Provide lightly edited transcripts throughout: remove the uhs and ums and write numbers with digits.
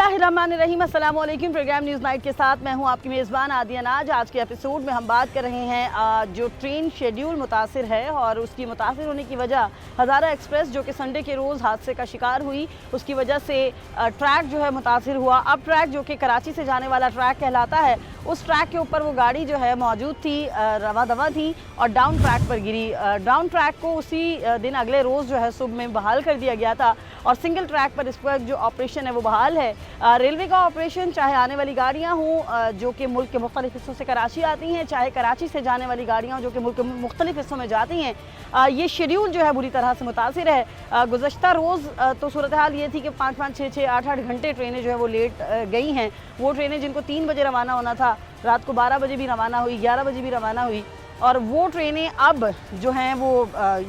बिस्मिल्लाहिर्रहमानिर्रहीम, अस्सलाम वालेकुम। प्रोग्राम न्यूज़ नाइट के साथ मैं हूं आपकी मेज़बान आदिया नाज। आज के एपिसोड में हम बात कर रहे हैं जो ट्रेन शेड्यूल मुतासिर है और उसकी मुतासिर होने की वजह हज़ारा एक्सप्रेस जो कि संडे के रोज़ हादसे का शिकार हुई, उसकी वजह से ट्रैक जो है मुतासिर हुआ। अब ट्रैक जो कि कराची से जाने वाला ट्रैक कहलाता है, उस ट्रैक के ऊपर वो गाड़ी जो है मौजूद थी, रवा दवा थी और डाउन ट्रैक पर गिरी। डाउन ट्रैक को उसी दिन अगले रोज़ जो है सुबह में बहाल कर दिया गया था और सिंगल ट्रैक पर इस वक्त जो ऑपरेशन है वो बहाल है। रेलवे का ऑपरेशन, चाहे आने वाली गाड़ियाँ हों जो कि मुल्क के मुख्तलिफ हिस्सों से कराची आती हैं, चाहे कराची से जाने वाली गाड़ियाँ जो कि मुल्क के मुख्तलिफ हिस्सों में जाती हैं, ये शेड्यूल जो है बुरी तरह से मुतासिर है। गुज़श्ता रोज़ तो सूरत हाल ये थी कि 5-5, 6-6, 8-8 घंटे ट्रेनें जो है वो लेट गई हैं। वो ट्रेनें जिनको 3 बजे रवाना होना था, रात को 12 बजे भी रवाना हुई, 11 बजे भी रवाना हुई। और वो ट्रेनें अब जो हैं वो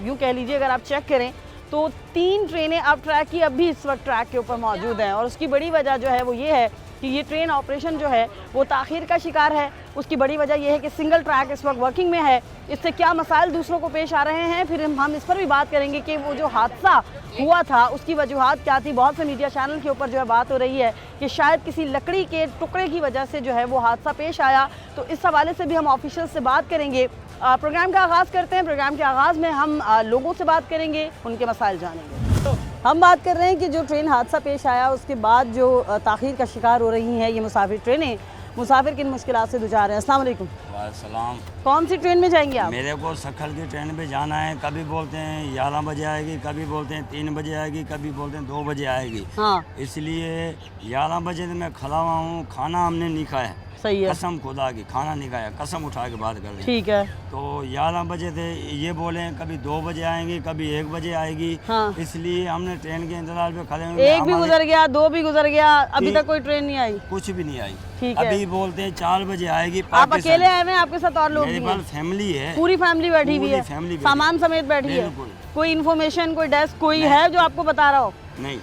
यूँ कह लीजिए, अगर आप चेक करें तो 3 ट्रेनें अब ट्रैक की अब भी इस वक्त ट्रैक के ऊपर मौजूद हैं। और उसकी बड़ी वजह जो है वो ये है कि ये ट्रेन ऑपरेशन जो है वो ताख़ीर का शिकार है। उसकी बड़ी वजह यह है कि सिंगल ट्रैक इस वक्त वर्किंग में है। इससे क्या मसाइल दूसरों को पेश आ रहे हैं, फिर हम इस पर भी बात करेंगे कि वो जो हादसा हुआ था उसकी वजूहात क्या थी। बहुत से मीडिया चैनल के ऊपर जो है बात हो रही है कि शायद किसी लकड़ी के टुकड़े की वजह से जो है वो हादसा पेश आया, तो इस हवाले से भी हम ऑफिशियल से बात करेंगे। प्रोग्राम का आगाज़ करते हैं। प्रोग्राम के आगाज़ में हम लोगों से बात करेंगे, उनके मसाइल जानेंगे। हम बात कर रहे हैं कि जो ट्रेन हादसा पेश आया उसके बाद जो ताख़ीर का शिकार हो रही हैं ये मुसाफिर ट्रेनें, मुसाफिर किन मुश्किलात से गुजार रहे हैं। अस्सलाम वालेकुम। वालेकुम। कौन सी ट्रेन में जाएंगे आप? मेरे को सखल की ट्रेन पे जाना है। कभी बोलते हैं 11 बजे आएगी, कभी बोलते हैं 3 बजे आएगी, कभी बोलते हैं 2 बजे आएगी। हाँ, इसलिए 11 बजे से मैं खड़ा हुआ हूँ। खाना हमने नहीं खाया, सही है, कसम खुदा की खाना नहीं खाया, कसम उठा के बात कर रहे हैं। ठीक है। तो 11 बजे से ये बोले कभी 2 बजे आएंगी, कभी 1 बजे आएगी। हाँ, इसलिए हमने ट्रेन के इंतजार पे खड़े हुए। एक भी गुजर गया, 2 भी गुजर गया, अभी तक कोई ट्रेन नहीं आई। कुछ भी नहीं आई। ठीक है। अभी बोलते हैं 4 बजे आएगी। आप अकेले आए हुए हैं, आपके साथ और लोग मेरे भी पास हैं? फैमिली है, पूरी फैमिली बैठी हुई है, फैमिली सामान समेत बैठी है। बिल्कुल। कोई इन्फॉर्मेशन, कोई डेस्क कोई है जो आपको बता रहा हो? नहीं,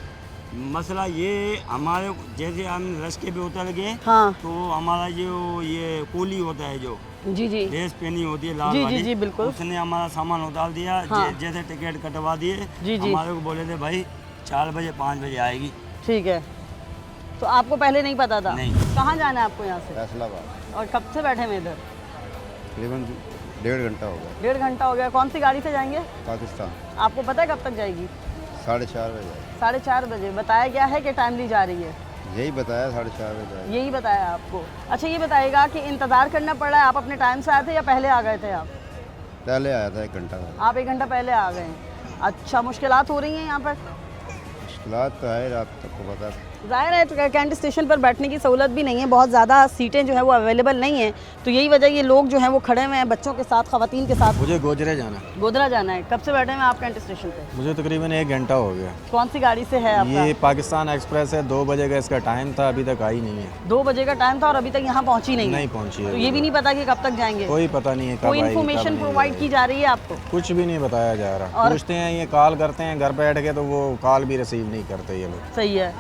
मसला ये हमारे जैसे हम रस्ते पे उतर गए, हाँ, तो हमारा जो ये कूली होता है जो जी जी ड्रेस पहनी होती है लाल जी वाली, जी जी बिल्कुल। उसने हमारा सामान उतार दिया। हाँ। जैसे टिकट कटवा दिए, जी जी, हमारे को बोले थे भाई 4 बजे 5 बजे आएगी। ठीक है। तो आपको पहले नहीं पता था? नहीं। कहाँ जाना है आपको यहाँ से? फैसलाबाद। और कब से बैठे हैं इधर? तकरीबन 1.5 घंटा हो गया। 1.5 घंटा हो गया। कौन सी गाड़ी से जाएंगे? पाकिस्तान आपको पता है कब तक जाएगी? 4:30 बजे। 4:30 बजे बताया गया है कि टाइमली जा रही है? यही बताया 4:30 बजे। यही बताया आपको? अच्छा, ये बताइएगा कि इंतज़ार करना पड़ रहा है, आप अपने टाइम से आए थे या पहले आ गए थे आप? पहले आया था 1 घंटा पहले। आप 1 घंटा पहले आ गए हैं। अच्छा, मुश्किलात हो रही हैं यहाँ पर? मुश्किलात तो है, रात तक को पता। ज़ाहिर है कैंट स्टेशन पर बैठने की सहूलत भी नहीं है, बहुत ज़्यादा सीटें जो है वो अवेलेबल नहीं है, तो यही वजह ये लोग जो हैं वो खड़े हुए हैं बच्चों के साथ, ख़वातीन के साथ। मुझे गोजरे जाना है। गोधरा जाना है। कब से बैठे हैं आप कैंट स्टेशन पे? मुझे तकरीबन 1 घंटा हो गया। कौन सी गाड़ी से है आपका? ये पाकिस्तान एक्सप्रेस है। 2 बजे का इसका टाइम था, अभी तक आई नहीं है। 2 बजे का टाइम था और अभी तक यहाँ पहुँची नहीं है। नहीं पहुंची है। तो ये भी नहीं पता कि कब तक जाएंगे? कोई पता नहीं है कब कोई आएगी, इन्फॉर्मेशन कब नहीं प्रोवाइड आएगी। की जा रही है आपको? कुछ भी नहीं बताया जा रहा। और- पूछते हैं, ये कॉल करते हैं घर बैठ के, तो वो कॉल भी रिसीव नहीं करते ये लोग। सही है।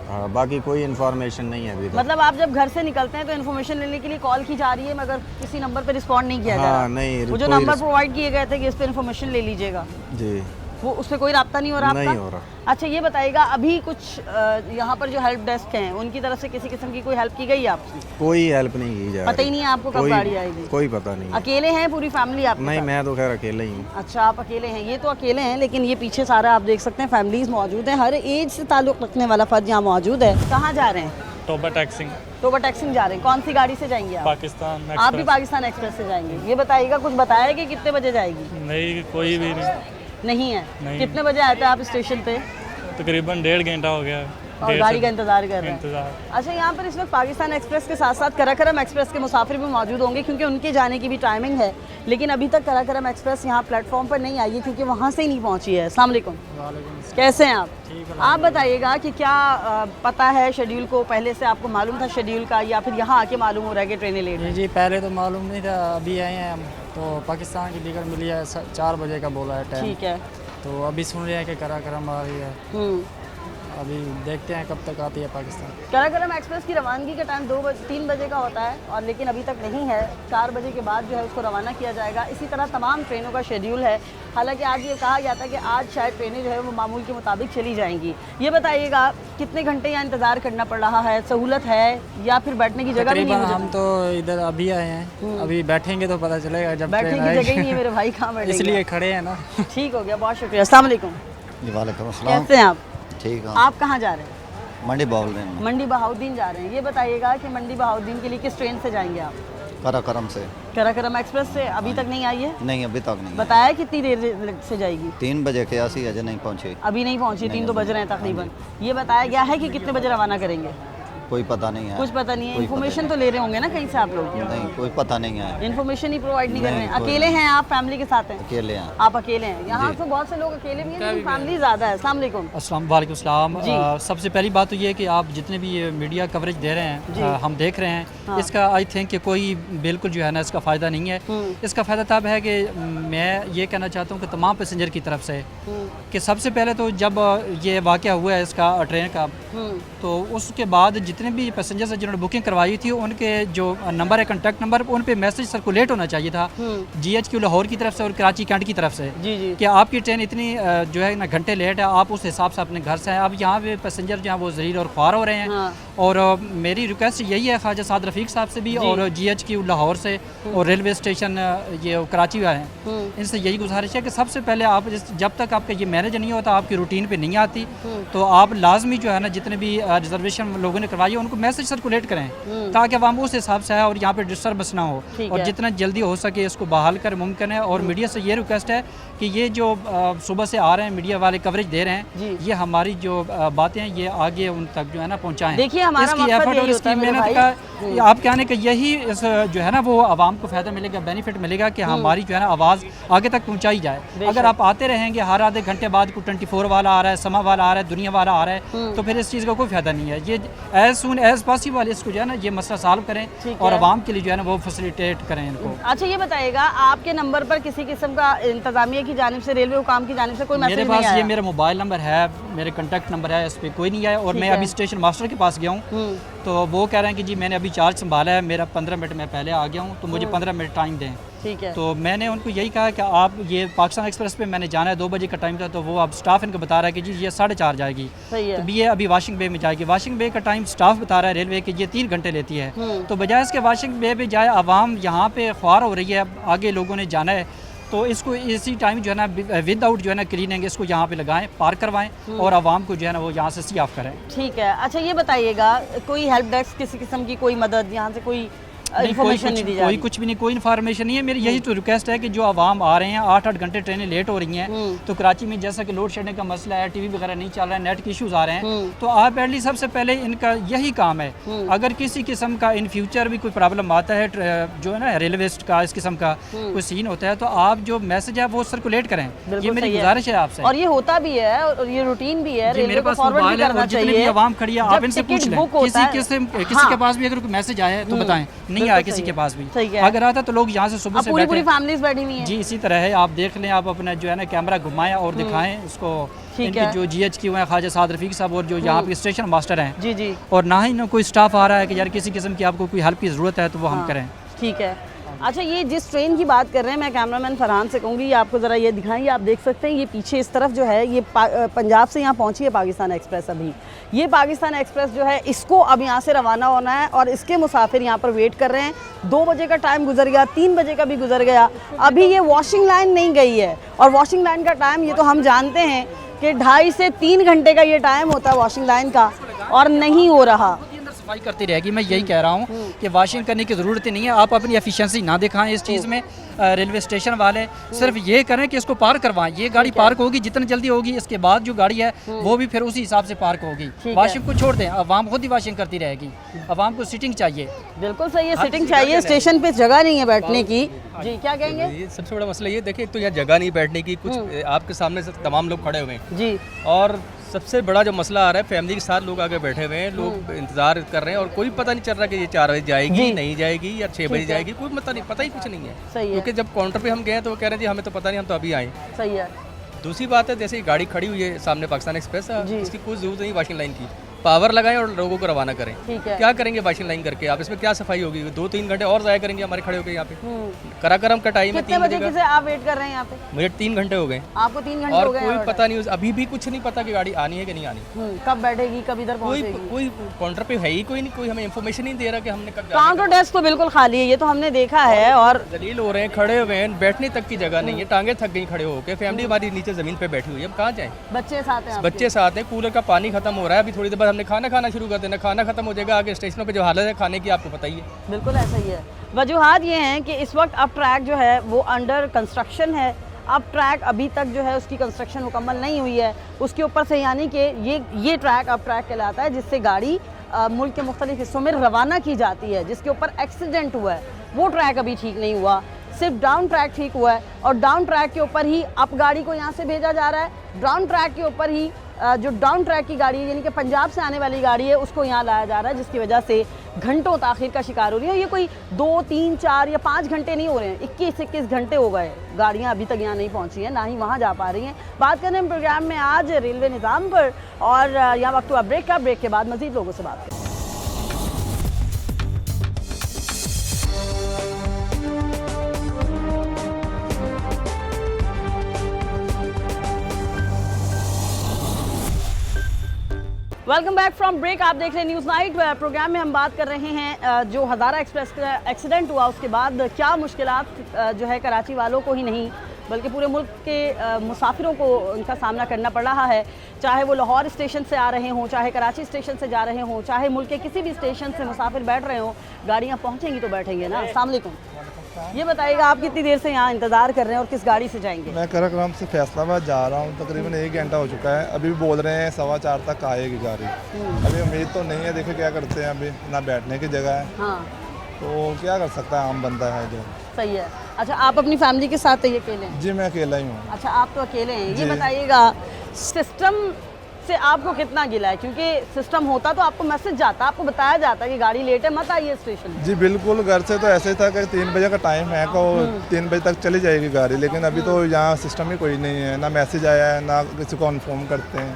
हाँ, बाकी कोई इन्फॉर्मेशन नहीं है अभी तक। मतलब आप जब घर से निकलते हैं तो इन्फॉर्मेशन लेने के लिए कॉल की जा रही है, मगर किसी नंबर पर रिस्पॉन्ड नहीं किया जा रहा? हाँ, नहीं, वो जो कोई नंबर रिस- प्रोवाइड किए गए थे कि इस पर इन्फॉर्मेशन ले लीजिएगा, जी वो उस पर कोई रब्ता नहीं हो रहा आपका? नहीं हो रहा। अच्छा, ये बताइएगा अभी कुछ यहाँ पर जो हेल्प डेस्क हैं उनकी तरफ से किसी किस्म की कोई हेल्प की गई है आपकी? कोई हेल्प नहीं की जा रही। पता ही नहीं है आपको कब कोई- गाड़ी आएगी? कोई पता नहीं है। अकेले हैं पूरी फैमिली आपके नहीं, साथ? मैं तो खैर अकेले ही हूँ। अच्छा, आप अकेले हैं। ये तो अकेले हैं, लेकिन ये पीछे सारा आप देख सकते हैं फैमिलीज मौजूद हैं, हर एज से ताल्लुक़ रखने वाला फर्द यहाँ मौजूद है। कहाँ जा रहे हैं? टोबा टैक्सिंग टोबा टैक्सिंग जा रहे हैं। कौन सी गाड़ी से जाएंगे आप? पाकिस्तान आप भी एक्सप्रेस। पाकिस्तान एक्सप्रेस से जाएंगे। ये बताइएगा, कुछ बताया है कि कितने बजे जाएगी? नहीं, कोई भी नहीं। नहीं है। नहीं। कितने बजे आते हैं आप स्टेशन पे तकरीबन 1.5 घंटा हो गया। और देर गाड़ी से का इंतजार कर रहे हैं? इंतजार। अच्छा, यहाँ पर इस वक्त पाकिस्तान एक्सप्रेस के साथ साथ कराकरम एक्सप्रेस के मुसाफिर भी मौजूद होंगे, क्योंकि उनके जाने की भी टाइमिंग है, लेकिन अभी तक कराकरम एक्सप्रेस यहाँ प्लेटफॉर्म पर नहीं आई है क्योंकि वहाँ से ही नहीं पहुँची है। अस्सलाम वालेकुम। कैसे हैं आप? आप बताइएगा कि क्या पता है शेड्यूल को, पहले से आपको मालूम था शेड्यूल का, या फिर यहाँ आके मालूम हो रहा है कि ट्रेनें लेट हैं? जी, पहले तो मालूम नहीं था, अभी आए हैं हम। तो पाकिस्तान की टिकट मिली है, 4 बजे का बोला है टाइम। ठीक है। तो अभी सुन रहे हैं कि कराकरम आ रही है। अभी देखते हैं कब तक आती है पाकिस्तान। कराकोरम एक्सप्रेस की रवानगी का टाइम 3 बजे का होता है और लेकिन अभी तक नहीं है। 4 बजे के बाद जो है उसको रवाना किया जाएगा। इसी तरह तमाम ट्रेनों का शेड्यूल है। हालांकि आज ये कहा गया था कि आज शायद ट्रेनें जो है वो मामूल के मुताबिक चली जाएंगी। ये बताइएगा कितने घंटे यहाँ इंतज़ार करना पड़ रहा है, सहूलत है या फिर बैठने की जगह भी नहीं तकरीबन है? हम तो इधर अभी आए हैं, अभी बैठेंगे तो पता चलेगा जब बैठने ट्रेन की आएगी। जगह ही नहीं है मेरे भाई, कहाँ बैठेंगे? इसलिए खड़े हैं ना। ठीक हो गया, बहुत शुक्रिया। अस्सलाम वालेकुम। जी वालेकुम अस्सलाम। कैसे हैं आप? ठीक है। आप कहाँ जा रहे हैं? मंडी बोल रहे हैं, मंडी बहाउद्दीन जा रहे हैं। ये बताइएगा कि मंडी बहाउद्दीन के लिए किस ट्रेन से जाएंगे आप? कराकोरम से। कराकोरम एक्सप्रेस से? अभी तक नहीं आई है? नहीं अभी तक नहीं। बताया कितनी देर से जाएगी? 3 बजे के ऐसी अजय नहीं पहुँची। अभी नहीं पहुंची, 3 तो बज रहे हैं तकरीबन। ये बताया गया है कि कितने बजे रवाना करेंगे? कोई पता नहीं है। कुछ पता नहीं है। कोई इन्फॉर्मेशन तो ले रहे होंगे ना कहीं से आप लोग? नहीं कोई पता नहीं है। इन्फॉर्मेशन ही प्रोवाइड नहीं कर रहे हैं। नहीं, कोई अकेले हैं आप, फैमिली के साथ हैं? अकेले हैं। आप अकेले हैं। यहाँ तो बहुत से लोग अकेले भी हैं लेकिन फैमिली ज़्यादा है। अस्सलाम वालेकुम। अस्सलाम वालेकुम सलाम। जी। सबसे पहली बात तो ये है कि आप जितने भी ये मीडिया कवरेज दे रहे जी। हैं हम देख रहे हैं, हाँ। इसका आई थिंक कि कोई बिल्कुल जो है ना इसका फ़ायदा नहीं है। इसका फ़ायदा तब है कि मैं ये कहना चाहता हूँ कि तमाम पैसेंजर की तरफ से कि सबसे पहले तो जब ये वाक़या हुआ है इसका ट्रेन का, तो उसके बाद जितने भी पैसेंजर्स जिन्होंने बुकिंग करवाई थी उनके जो नंबर है, कॉन्टैक्ट नंबर, उन पे मैसेज सर्कुलेट होना चाहिए था GHQ लाहौर की तरफ से और कराची कैंट की तरफ से जी जी। कि आपकी ट्रेन इतनी जो है ना घंटे लेट है, आप उस हिसाब से अपने घर से हैं। अब यहाँ पे पैसेंजर जो है वो ज़लील और ख्वार हो रहे हैं। हाँ। और मेरी रिक्वेस्ट यही है ख्वाजा साद रफ़ीक साहब से भी और GHQ लाहौर से और रेलवे स्टेशन ये कराची वाले हैं, इनसे यही गुजारिश है कि सबसे पहले आप जब तक आपका ये मैनेज नहीं होता, आपकी रूटीन पे नहीं आती, तो आप लाजमी जो है ना जितने भी रिजर्वेशन लोगों ने करवाई है उनको मैसेज सर्कुलेट करें ताकि हम उस हिसाब से आए और यहाँ पे डिस्टर्बेंस ना हो और जितना जल्दी हो सके इसको बहाल कर मुमकिन है। और मीडिया से ये रिक्वेस्ट है कि ये जो सुबह से आ रहे हैं मीडिया वाले कवरेज दे रहे हैं, ये हमारी जो बातें हैं ये आगे उन तक जो है ना पहुँचाएं। देखिए हमारा इसकी मकसद एफर्ट और यही इसकी होता है मेरे मेहनत का आप कहने का यही इस जो है ना वो आवाम को फ़ायदा मिलेगा, बेनिफिट मिलेगा कि हमारी जो है ना आवाज़ आगे तक पहुँचाई जाए। अगर आप आते रहेंगे हर आधे घंटे बाद कोई 24 वाला आ रहा है, समा वाला आ रहा है, दुनिया वाला आ रहा है, तो फिर इस चीज़ का कोई फ़ायदा नहीं है। ये एज सून एज पॉसिबल इसको जो है ना ये मसला सॉल्व करें और आवाम के लिए जो है ना वो फैसिलिटेट करें इनको। अच्छा ये बताइएगा आपके नंबर पर किसी किस्म का इंतजामिया की जानिब से, रेलवे हुकाम की जानिब से कोई मैसेज मेरे नहीं पास आया? ये मेरा मोबाइल नंबर है, मेरे कॉन्टैक्ट नंबर है, इस पर कोई नहीं आया। और मैं अभी स्टेशन मास्टर के पास गया हूँ तो वो कह रहे हैं कि जी मैंने अभी चार्ज संभाला है, मेरा 15 मिनट में पहले आ गया हूँ, तो मुझे 15 मिनट टाइम दें। ठीक है। तो मैंने उनको यही कहा कि आप ये पाकिस्तान एक्सप्रेस पे मैंने जाना है, 2 बजे का टाइम था, तो वो अब स्टाफ इनको बता रहा है कि जी ये 4:30 जाएगी। सही है। तो ये अभी वाशिंग बे में जाएगी। वाशिंग बे का टाइम स्टाफ बता रहा है रेलवे कि ये 3 घंटे लेती है, तो बजाय इसके वाशिंग बे पे जाए, आवाम यहाँ पे ख्वार हो रही है, आगे लोगों ने जाना है, तो इसको इसी टाइम जो है ना विदाउट जो है ना क्लीनिंग इसको यहाँ पे लगाएं, पार्क करवाएं और आवाम को जो है ना वो यहाँ से सी ऑफ करें। ठीक है। अच्छा ये बताइएगा कोई हेल्प डेस्क किसी किस्म की कोई मदद यहाँ से कोई इन्फॉर्मेशन नहीं दी जा कोई रही? कुछ भी नहीं, कोई इन्फॉर्मेशन नहीं है। मेरी यही तो रिक्वेस्ट है कि जो आवाम आ रहे हैं 8-8 घंटे ट्रेनें लेट हो रही हैं, तो कराची में जैसा कि लोड शेडिंग का मसला है, टीवी वगैरह नहीं चल रहा है, नेट के इश्यूज आ रहे हैं, तो आप एटलीस्ट सबसे पहले इनका यही काम है। अगर किसी किस्म का इन फ्यूचर भी कोई प्रॉब्लम आता है जो है ना रेलवे का इस किस्म का कोई सीन होता है, तो आप जो मैसेज है वो सर्कुलेट करें, ये मेरी गुजारिश है आपसे। और ये होता भी है और ये रूटीन भी है, मेरे पास मोबाइल है और जितनी भी आवाम खड़ी है आप इनसे पूछ लें, किसी के पास भी अगर कोई मैसेज आया है तो बताएं, नहीं आया किसी के पास भी, अगर आता तो लोग यहाँ से सुबह से पूरी फैमिलीज बैठी हुई हैं। जी इसी तरह है, आप देख लें, आप अपना जो है ना कैमरा घुमाएं और दिखाएं इसको। इनके जो GHQ हैं ख्वाजा साद रफ़ीक साहब और जो यहाँ पे स्टेशन मास्टर हैं, जी जी, और ना ही ना कोई स्टाफ आ रहा है कि यार किसी किस्म की आपको कोई हेल्प की ज़रूरत है तो वो हम करें। ठीक है। अच्छा ये जिस ट्रेन की बात कर रहे हैं, मैं कैमरामैन फरहान से कहूँगी आपको ज़रा ये दिखाएं, आप देख सकते हैं ये पीछे इस तरफ जो है ये पंजाब से यहाँ पहुँची है पाकिस्तान एक्सप्रेस। अभी ये पाकिस्तान एक्सप्रेस जो है इसको अब यहाँ से रवाना होना है और इसके मुसाफिर यहाँ पर वेट कर रहे हैं। 2 बजे का टाइम गुजर गया, 3 बजे का भी गुजर गया, अभी ये वॉशिंग लाइन नहीं गई है। और वॉशिंग लाइन का टाइम ये तो हम जानते हैं कि 2.5 से 3 घंटे का ये टाइम होता है वॉशिंग लाइन का, और नहीं हो रहा। सफाई करती रहेगी। मैं यही कह रहा हूँ कि वॉशिंग करने की ज़रूरत ही नहीं है, आप अपनी एफिशिएंसी ना दिखाएं इस चीज़ में। रेलवे स्टेशन वाले सिर्फ ये करें कि इसको पार्क करवाएं, ये गाड़ी पार्क होगी जितनी जल्दी होगी, इसके बाद जो गाड़ी है वो भी फिर उसी हिसाब से पार्क होगी। वॉशिंग को छोड़ दें, आवाम खुद ही वॉशिंग करती रहेगी, आवाम को सीटिंग चाहिए। बिल्कुल सही है, सीटिंग चाहिए, स्टेशन पे जगह नहीं है बैठने की। जी क्या कहेंगे? ये सबसे बड़ा मसला ये देखिए, एक तो यहाँ जगह नहीं बैठने की, कुछ आपके सामने से तमाम लोग खड़े हुए हैं जी, और सबसे बड़ा जो मसला आ रहा है फैमिली के साथ लोग आगे बैठे हुए हैं, लोग इंतजार कर रहे हैं और कोई पता नहीं चल रहा कि ये 4 बजे जाएगी नहीं जाएगी या 6 बजे जाएगी, कोई पता ही कुछ नहीं है। सही है। क्योंकि जब काउंटर पे हम गए तो वो कह रहे हैं जी हमें तो पता नहीं, हम तो अभी आए। सही है। दूसरी बात है जैसे गाड़ी खड़ी हुई है सामने पाकिस्तान एक्सप्रेस, जी। इसकी कोई जरूरत नहीं वॉशिंग लाइन की, पावर लगाएं और लोगों को रवाना करें। ठीक है। क्या करेंगे वॉशिंग लाइन करके आप, इसमें क्या सफाई होगी? 2-3 घंटे और ज़ाया करेंगे हमारे खड़े होकर यहाँ पे। कराकरम का टाइम है कितने 3 बजे बजे की का, से आप वेट कर रहे हैं यहाँ पे? मुझे 3 घंटे हो गए आपको 3 घंटे और हो गए कोई हैं पता नहीं, अभी भी कुछ नहीं पता कि गाड़ी आनी है कि नहीं आनी। कब बैठेगी, कब इधर कोई पहुंचेगी? कोई काउंटर पे है ही कोई नहीं, कोई हमें इन्फॉर्मेशन नहीं दे रहा कि हमने कब जाना काउंटर डेस्क तो बिल्कुल खाली है, ये तो हमने देखा है। और है। दलील हो रहे हैं, खड़े हुए हैं, बैठने तक की जगह नहीं है, टांगे थक गई खड़े होकर, फैमिली हमारी नीचे ज़मीन पे बैठी हुई है, अब कहाँ जाएँ? बच्चे साथ हैं आपके? बच्चे साथ हैं, कूलर का पानी खत्म हो रहा है, अभी थोड़ी देर बाद हमने खाना खाना शुरू कर देना, खाना खत्म हो जाएगा, आगे स्टेशनों पे जो हालत है खाने की आपको पता ही है। बिल्कुल ऐसा ही है। वजूहात ये हैं कि इस वक्त अब ट्रैक जो है वो अंडर कंस्ट्रक्शन है। अब ट्रैक अभी तक जो है उसकी कंस्ट्रक्शन मुकम्मल नहीं हुई है, उसके ऊपर से यानी कि ये ट्रैक अब ट्रैक कहलाता है जिससे गाड़ी मुल्क के मुख्तलिफ हिस्सों में रवाना की जाती है। जिसके ऊपर एक्सीडेंट हुआ है वो ट्रैक अभी ठीक नहीं हुआ, सिर्फ डाउन ट्रैक ठीक हुआ है। और डाउन ट्रैक के ऊपर ही अब गाड़ी को यहाँ से भेजा जा रहा है। डाउन ट्रैक के ऊपर ही जो डाउन ट्रैक की गाड़ी है यानी कि पंजाब से आने वाली गाड़ी है उसको यहाँ लाया जा रहा है, जिसकी वजह से घंटों ताखिर का शिकार हो रही है। ये कोई 2, 3, 4 या 5 घंटे नहीं हो रहे हैं, 21 घंटे हो गए, गाड़ियाँ अभी तक यहाँ नहीं पहुँची हैं, ना ही वहाँ जा पा रही हैं। बात करें हम प्रोग्राम में आज रेलवे निज़ाम पर, और यहाँ वक्त हुआ ब्रेक का। ब्रेक के बाद मज़ीद लोगों से बात करें। Welcome back from break. आप देख रहे हैं न्यूज़ नाइट। प्रोग्राम में हम बात कर रहे हैं जो हज़ारा एक्सप्रेस का एक्सीडेंट हुआ उसके बाद क्या मुश्किलात जो है कराची वालों को ही नहीं बल्कि पूरे मुल्क के मुसाफिरों को उनका सामना करना पड़ रहा है। चाहे वो लाहौर स्टेशन से आ रहे हों, चाहे कराची स्टेशन से जा रहे हों, चाहे मुल्क के किसी भी स्टेशन से मुसाफिर बैठ रहे हों, गाड़ियाँ पहुँचेंगी तो बैठेंगे ना। अस्सलाम वालेकुम। ये बताइएगा आप कितनी देर से यहाँ इंतज़ार कर रहे हैं और किस गाड़ी से जाएंगे? मैं कराकरम से फैसलाबाद जा रहा हूँ, तकरीबन 1 घंटा हो चुका है। अभी भी बोल रहे हैं 4:15 तक आएगी गाड़ी। अभी उम्मीद तो नहीं है, देखो क्या करते हैं। अभी ना बैठने की जगह है, हाँ तो क्या कर सकता है आम बंदा है जो। सही है। अच्छा, आप अपनी फैमिली के साथ ये अकेले हैं? जी मैं अकेला ही हूँ। अच्छा, आप तो अकेले हैं। ये जी। बताइएगा सिस्टम से आपको कितना गिला है? क्योंकि सिस्टम होता तो आपको मैसेज जाता, आपको बताया जाता कि गाड़ी लेट है, मत आइए स्टेशन। जी बिल्कुल, घर से तो ऐसे ही था कि 3 बजे का टाइम है तो 3 बजे तक चली जाएगी गाड़ी, लेकिन अभी तो यहाँ सिस्टम ही कोई नहीं है, ना मैसेज आया है ना किसी को इन्फॉर्म करते हैं,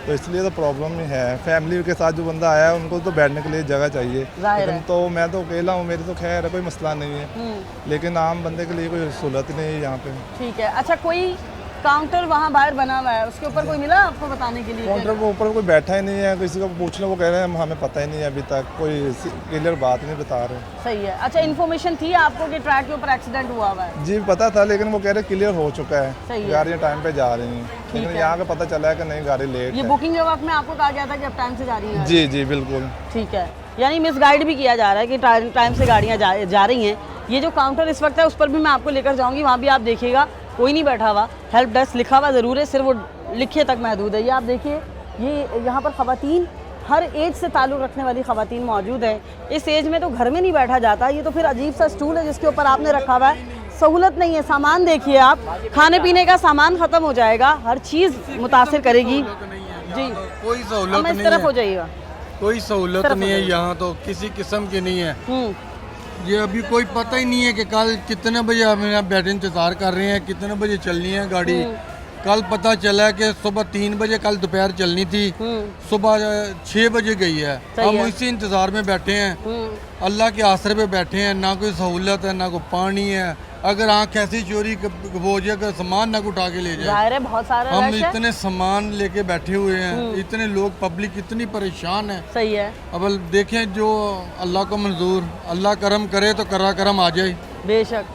तो इसलिए तो प्रॉब्लम ही है। फैमिली के साथ जो बंदा आया है उनको तो बैठने के लिए जगह चाहिए, जाहिर लेकिन है। तो मैं तो अकेला हूँ, मेरी तो खैर कोई मसला नहीं है, लेकिन आम बंदे के लिए कोई सहूलत नहीं है यहाँ पे। ठीक है। अच्छा, कोई काउंटर वहाँ बाहर बना हुआ है, उसके ऊपर कोई मिला आपको बताने के लिए? काउंटर के ऊपर कोई बैठा ही नहीं है, किसी को पूछ लो वो कह रहे हैं हमें पता ही नहीं है, अभी तक कोई क्लियर बात नहीं बता रहे। सही है। अच्छा, इन्फॉर्मेशन थी आपको कि ट्रैक के ऊपर एक्सीडेंट हुआ हुआ है? जी पता था, लेकिन वो कह रहे क्लियर हो चुका सही है, है। गाड़ियाँ टाइम पे जा रही हैं, लेकिन है। यहाँ का पता चला है कि नहीं गाड़ी लेट ये है। बुकिंग के वक्त में आपको कहा गया था कि अब टाइम से जा रही है? जी जी बिल्कुल। ठीक है, यानी मिस गाइड भी किया जा रहा है कि टाइम से गाड़ियाँ जा रही हैं। ये जो काउंटर इस वक्त है उस पर भी मैं आपको लेकर जाऊँगी, वहाँ भी आप देखिएगा कोई नहीं बैठा हुआ, हेल्प डेस्क लिखा हुआ ज़रूर है, सिर्फ वो लिखे तक महदूद है। ये आप देखिए, ये यहाँ पर ख़वातीन, हर एज से ताल्लुक़ रखने वाली ख़वातीन मौजूद हैं। इस एज में तो घर में नहीं बैठा जाता, ये तो फिर अजीब सा स्टूल है जिसके ऊपर आपने रखा हुआ है, सहूलत नहीं है। सामान देखिए आप, खाने पीने का सामान ख़त्म हो जाएगा, हर चीज़ मुतासिर करेगी। जी कोई सहूलत इस नहीं तरफ है, हो जाइएगा। कोई सहूलत तरफ नहीं हो है जाइए। यहाँ तो किसी किस्म की नहीं है। ये अभी कोई पता ही नहीं है कि कल कितने बजे हम यहाँ बैठे इंतज़ार कर रहे हैं, कितने बजे चलनी है गाड़ी। कल पता चला कि सुबह 3 बजे कल दोपहर चलनी थी, सुबह 6 बजे गई है। हम इसी इंतज़ार में बैठे हैं, अल्लाह के आसरे पे बैठे हैं, ना कोई सहूलत है ना कोई पानी है। अगर आँख ऐसी चोरी हो जाए, अगर सामान ना उठा के ले जाए। जाहिर है बहुत सारा हम रश है। इतने सामान लेके बैठे हुए हैं, इतने लोग पब्लिक इतनी परेशान है। सही है। अब देखें जो अल्लाह को मंजूर, अल्लाह करम करे तो करा करम आ जाए। बेशक,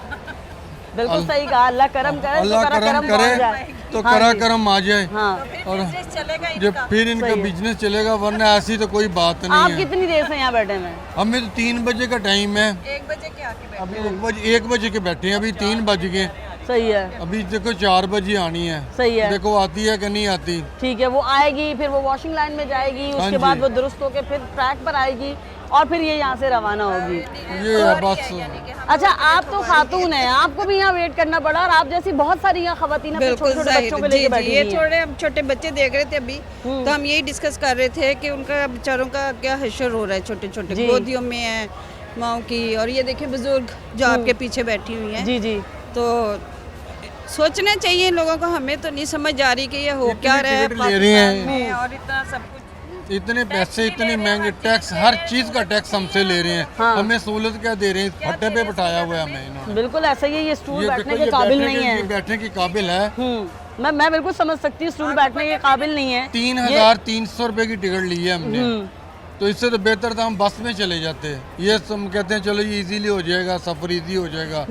बिल्कुल सही कहा, अल्लाह करम करे अल्लाह तो करम पहुंच करे जाए। तो हाँ करा जी। करम आ जाए, हाँ। और जो फिर इनका सही है। बिजनेस चलेगा, वरना ऐसी तो कोई बात आप नहीं है। कितनी देर से यहाँ बैठे हैं? हमें तो 3 बजे का टाइम है, अभी 1 बजे के बैठे हैं, अभी 3 बज गए। सही है। अभी देखो 4 बजे आनी है, सही है। देखो आती है कि नहीं आती। ठीक है, वो आएगी, फिर वो वॉशिंग लाइन में जाएगी, हाँ उसके जी। बाद वो दुरुस्त होके फिर ट्रैक पर आएगी और फिर ये यहाँ से रवाना होगी। ये है बस। अच्छा, आप तो खातून हैं, आपको भी यहाँ वेट करना पड़ा, और आप जैसी बहुत सारी यहाँ खवातीन अपने बिल्कुल छोटे छोटे बच्चों को लेके बैठी ये हुई हैं। थोड़े हम छोटे बच्चे देख रहे थे अभी, तो हम यही डिस्कस कर रहे थे कि उनका बेचारों का क्या हशर हो रहा है, छोटे छोटे जी। गोदियों में है माओ की, और ये देखिए बुजुर्ग जो आपके पीछे बैठी हुई हैं। जी जी। तो सोचना चाहिए इन लोगों को, हमें तो नहीं समझ आ रही कि ये हो क्या रहा है टिकट ले रहे हैं। पाकिस्तान में और इतना सब कुछ। इतने पैसे, इतने महंगे टैक्स, हर चीज़ का टैक्स हमसे ले रहे हैं। हाँ। हमें सहूलत क्या दे रहे हैं? फट्टे पे बिठाया हुआ है हमें इन्होंने। बिल्कुल ऐसा ही है, ये स्टूल ये बैठने देखो, के ये काबिल बैठने नहीं के- है। ये बैठने के काबिल है। मैं बिल्कुल समझ सकती हूँ, स्टूल बैठने के काबिल नहीं है। 3,300 रुपए की टिकट ली है हमने, तो इससे तो बेहतर था हम बस में चले जाते। ये हम कहते हैं चलो ये इजीली हो जाएगा, सफ़र इजी हो जाएगा,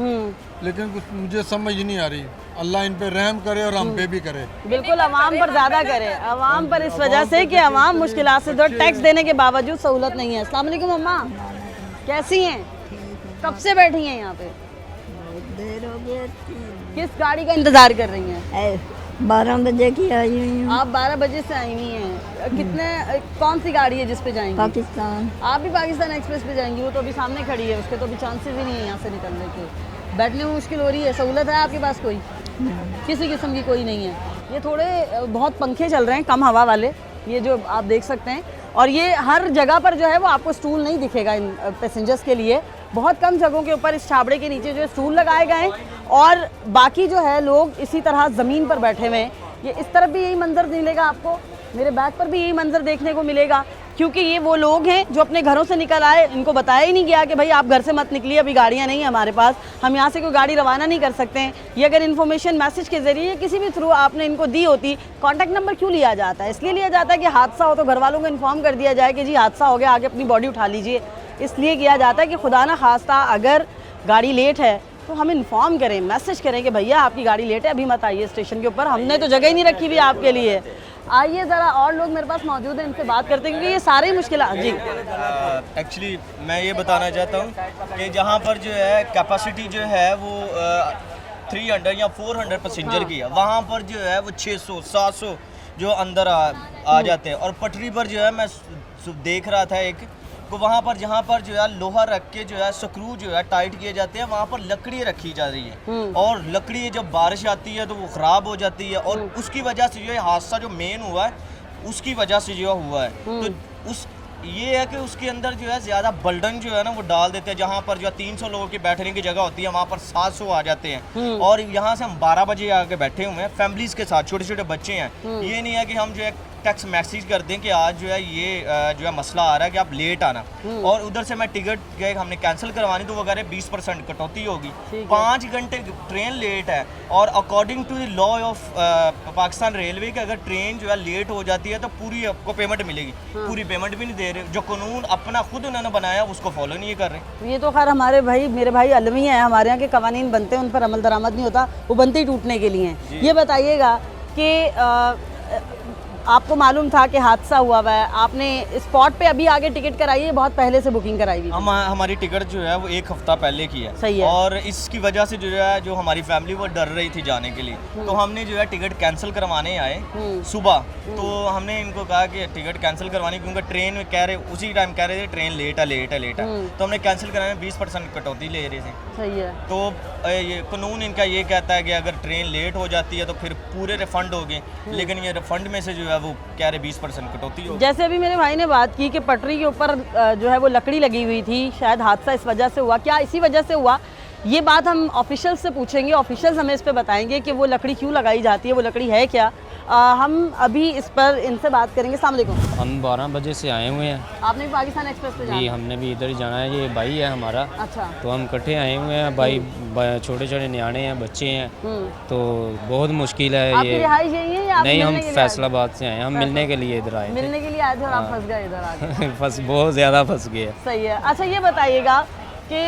लेकिन कुछ मुझे समझ नहीं आ रही। अल्लाह इन पे रहम करे और हम पे भी करे। बिल्कुल अवाम पर ज़्यादा करे, अवाम पर इस वजह से कि अवाम मुश्किलात से दो, टैक्स देने के बावजूद सहूलत नहीं है। अस्सलाम वालेकुम अम्मा, कैसी हैं? कब से बैठी हैं यहाँ पे? किस गाड़ी का इंतज़ार कर रही हैं? 12 बजे की आई हुई हूँ। आप 12 बजे से आई हुई हैं। कितने, कौन सी गाड़ी है जिस पे जाएंगी? पाकिस्तान। आप भी पाकिस्तान एक्सप्रेस पे जाएंगी? वो तो अभी सामने खड़ी है, उसके तो अभी चांसेस ही नहीं है यहाँ से निकलने के। बैठने में मुश्किल हो रही है। सहूलत है आपके पास कोई? किसी किस्म की कोई नहीं है। ये थोड़े बहुत पंखे चल रहे हैं कम हवा वाले, ये जो आप देख सकते हैं, और ये हर जगह पर जो है वो आपको स्टूल नहीं दिखेगा इन पैसेंजर्स के लिए। बहुत कम जगहों के ऊपर इस छाबड़े के नीचे जो है स्टूल लगाए गए हैं, और बाकी जो है लोग इसी तरह ज़मीन पर बैठे हुए हैं। ये इस तरफ भी यही मंजर मिलेगा आपको, मेरे बैक पर भी यही मंजर देखने को मिलेगा, क्योंकि ये वो लोग हैं जो अपने घरों से निकल आए। इनको बताया ही नहीं गया कि भाई आप घर से मत निकलिए, अभी गाड़ियाँ नहीं हैं हमारे पास, हम यहाँ से कोई गाड़ी रवाना नहीं कर सकते हैं। ये अगर इन्फॉर्मेशन मैसेज के ज़रिए किसी भी थ्रू आपने इनको दी होती, कॉन्टैक्ट नंबर क्यों लिया जाता है? इसलिए लिया जाता है कि हादसा हो तो घर वालों को इन्फॉर्म कर दिया जाए कि जी हादसा हो गया, आगे अपनी बॉडी उठा लीजिए। इसलिए किया जाता है कि खुदा ना खास्ता अगर गाड़ी लेट है तो हम इन्फॉर्म करें, मैसेज करें कि भैया आपकी गाड़ी लेट है, अभी मत आइए स्टेशन के ऊपर, हमने तो जगह ही नहीं रखी हुई आपके लिए। आइए ज़रा, और लोग मेरे पास मौजूद हैं, इनसे बात करते हैं, क्योंकि ये सारी मुश्किल जी। एक्चुअली मैं ये बताना चाहता हूँ कि जहाँ पर जो है कैपेसिटी जो है वो 300 या 400 पैसेंजर की है, वहाँ पर जो है वो 600-700 जो अंदर आ जाते हैं। और पटरी पर जो है मैं देख रहा था एक को, वहाँ पर जहाँ पर जो है लोहा रख के जो है स्क्रू जो है टाइट किए जाते हैं, वहाँ पर लकड़ी रखी जा रही है, और लकड़ी जब बारिश आती है तो वो ख़राब हो जाती है, और उसकी वजह से जो है हादसा जो मेन हुआ है उसकी वजह से जो हुआ है। तो उस ये है कि उसके अंदर जो है ज़्यादा बर्डन जो है ना वो डाल देते हैं। जहाँ पर जो है 300 लोगों की बैठने की जगह होती है, वहाँ पर 700 आ जाते हैं। और यहाँ से हम 12 बजे आके बैठे हुए हैं फैमिलीज़ के साथ, छोटे छोटे बच्चे हैं। ये नहीं है कि हम जो है टेक्स्ट मैसेज कर दें कि आज जो है ये जो है मसला आ रहा है कि आप लेट आना, और उधर से मैं टिकट गए हमने कैंसिल करवानी, तो वो कह रहे 20% कटौती होगी। 5 घंटे ट्रेन लेट है, और according to the law of Pakistan railway कि अगर ट्रेन जो है लेट हो जाती है तो पूरी आपको पेमेंट मिलेगी। पूरी पेमेंट भी नहीं दे रहे, जो कानून अपना खुद उन्होंने बनाया उसको फॉलो नहीं कर रहे। ये तो खैर हमारे भाई, मेरे भाई अलमी हैं, हमारे यहाँ के कवानीन बनते हैं, उन पर अमल दरामद नहीं होता, वो बनते ही टूटने के लिए हैं। ये बताइएगा कि आपको मालूम था कि हादसा हुआ है, आपने स्पॉट पे अभी आगे टिकट कराई है, बहुत पहले से बुकिंग कराई हुई? हमारी टिकट जो है वो 1 हफ्ता पहले की है। सही है। और इसकी वजह से जो है जो हमारी फैमिली वो डर रही थी जाने के लिए, तो हमने जो है टिकट कैंसिल करवाने आए सुबह। तो हमने इनको कहा कि टिकट कैंसिल करवानी, क्योंकि ट्रेन में कह रहे उसी टाइम कह रहे थे ट्रेन लेट है। तो हमने कैंसिल कराने में 20% कटौती ले रहे थे। सही है। तो ये कानून इनका ये कहता है कि अगर ट्रेन लेट हो जाती है तो फिर पूरे रिफंड होंगे, लेकिन ये रिफंड में से जो है वो कह रहे 20% कटौती हो। जैसे अभी मेरे भाई ने बात की कि पटरी के ऊपर जो है वो लकड़ी लगी हुई थी, शायद हादसा इस वजह से हुआ, क्या इसी वजह से हुआ? ये बात हम ऑफिशियल्स से पूछेंगे, ऑफिशियल्स हमें इस पे बताएंगे कि वो लकड़ी क्यों लगाई जाती है, वो लकड़ी है क्या। हम अभी इस पर इनसे बात करेंगे। अस्सलाम वालेकुम। हम 12 बजे से आए हुए हैं। आपने भी पाकिस्तान एक्सप्रेस पे जाना? जी, हमने भी इधर ही जाना है, ये भाई है हमारा। अच्छा। तो हम इकट्ठे आए हुए हैं, भाई छोटे छोटे न्याणे हैं, बच्चे हैं, तो बहुत मुश्किल है ये। रिहाइश यही है या नहीं, हम फैसलाबाद से आए, हम मिलने के लिए इधर आए थे। मिलने के लिए आए थे और आप फंस गए इधर आके? बहुत ज़्यादा फंस गए। सही है। अच्छा ये बताइएगा कि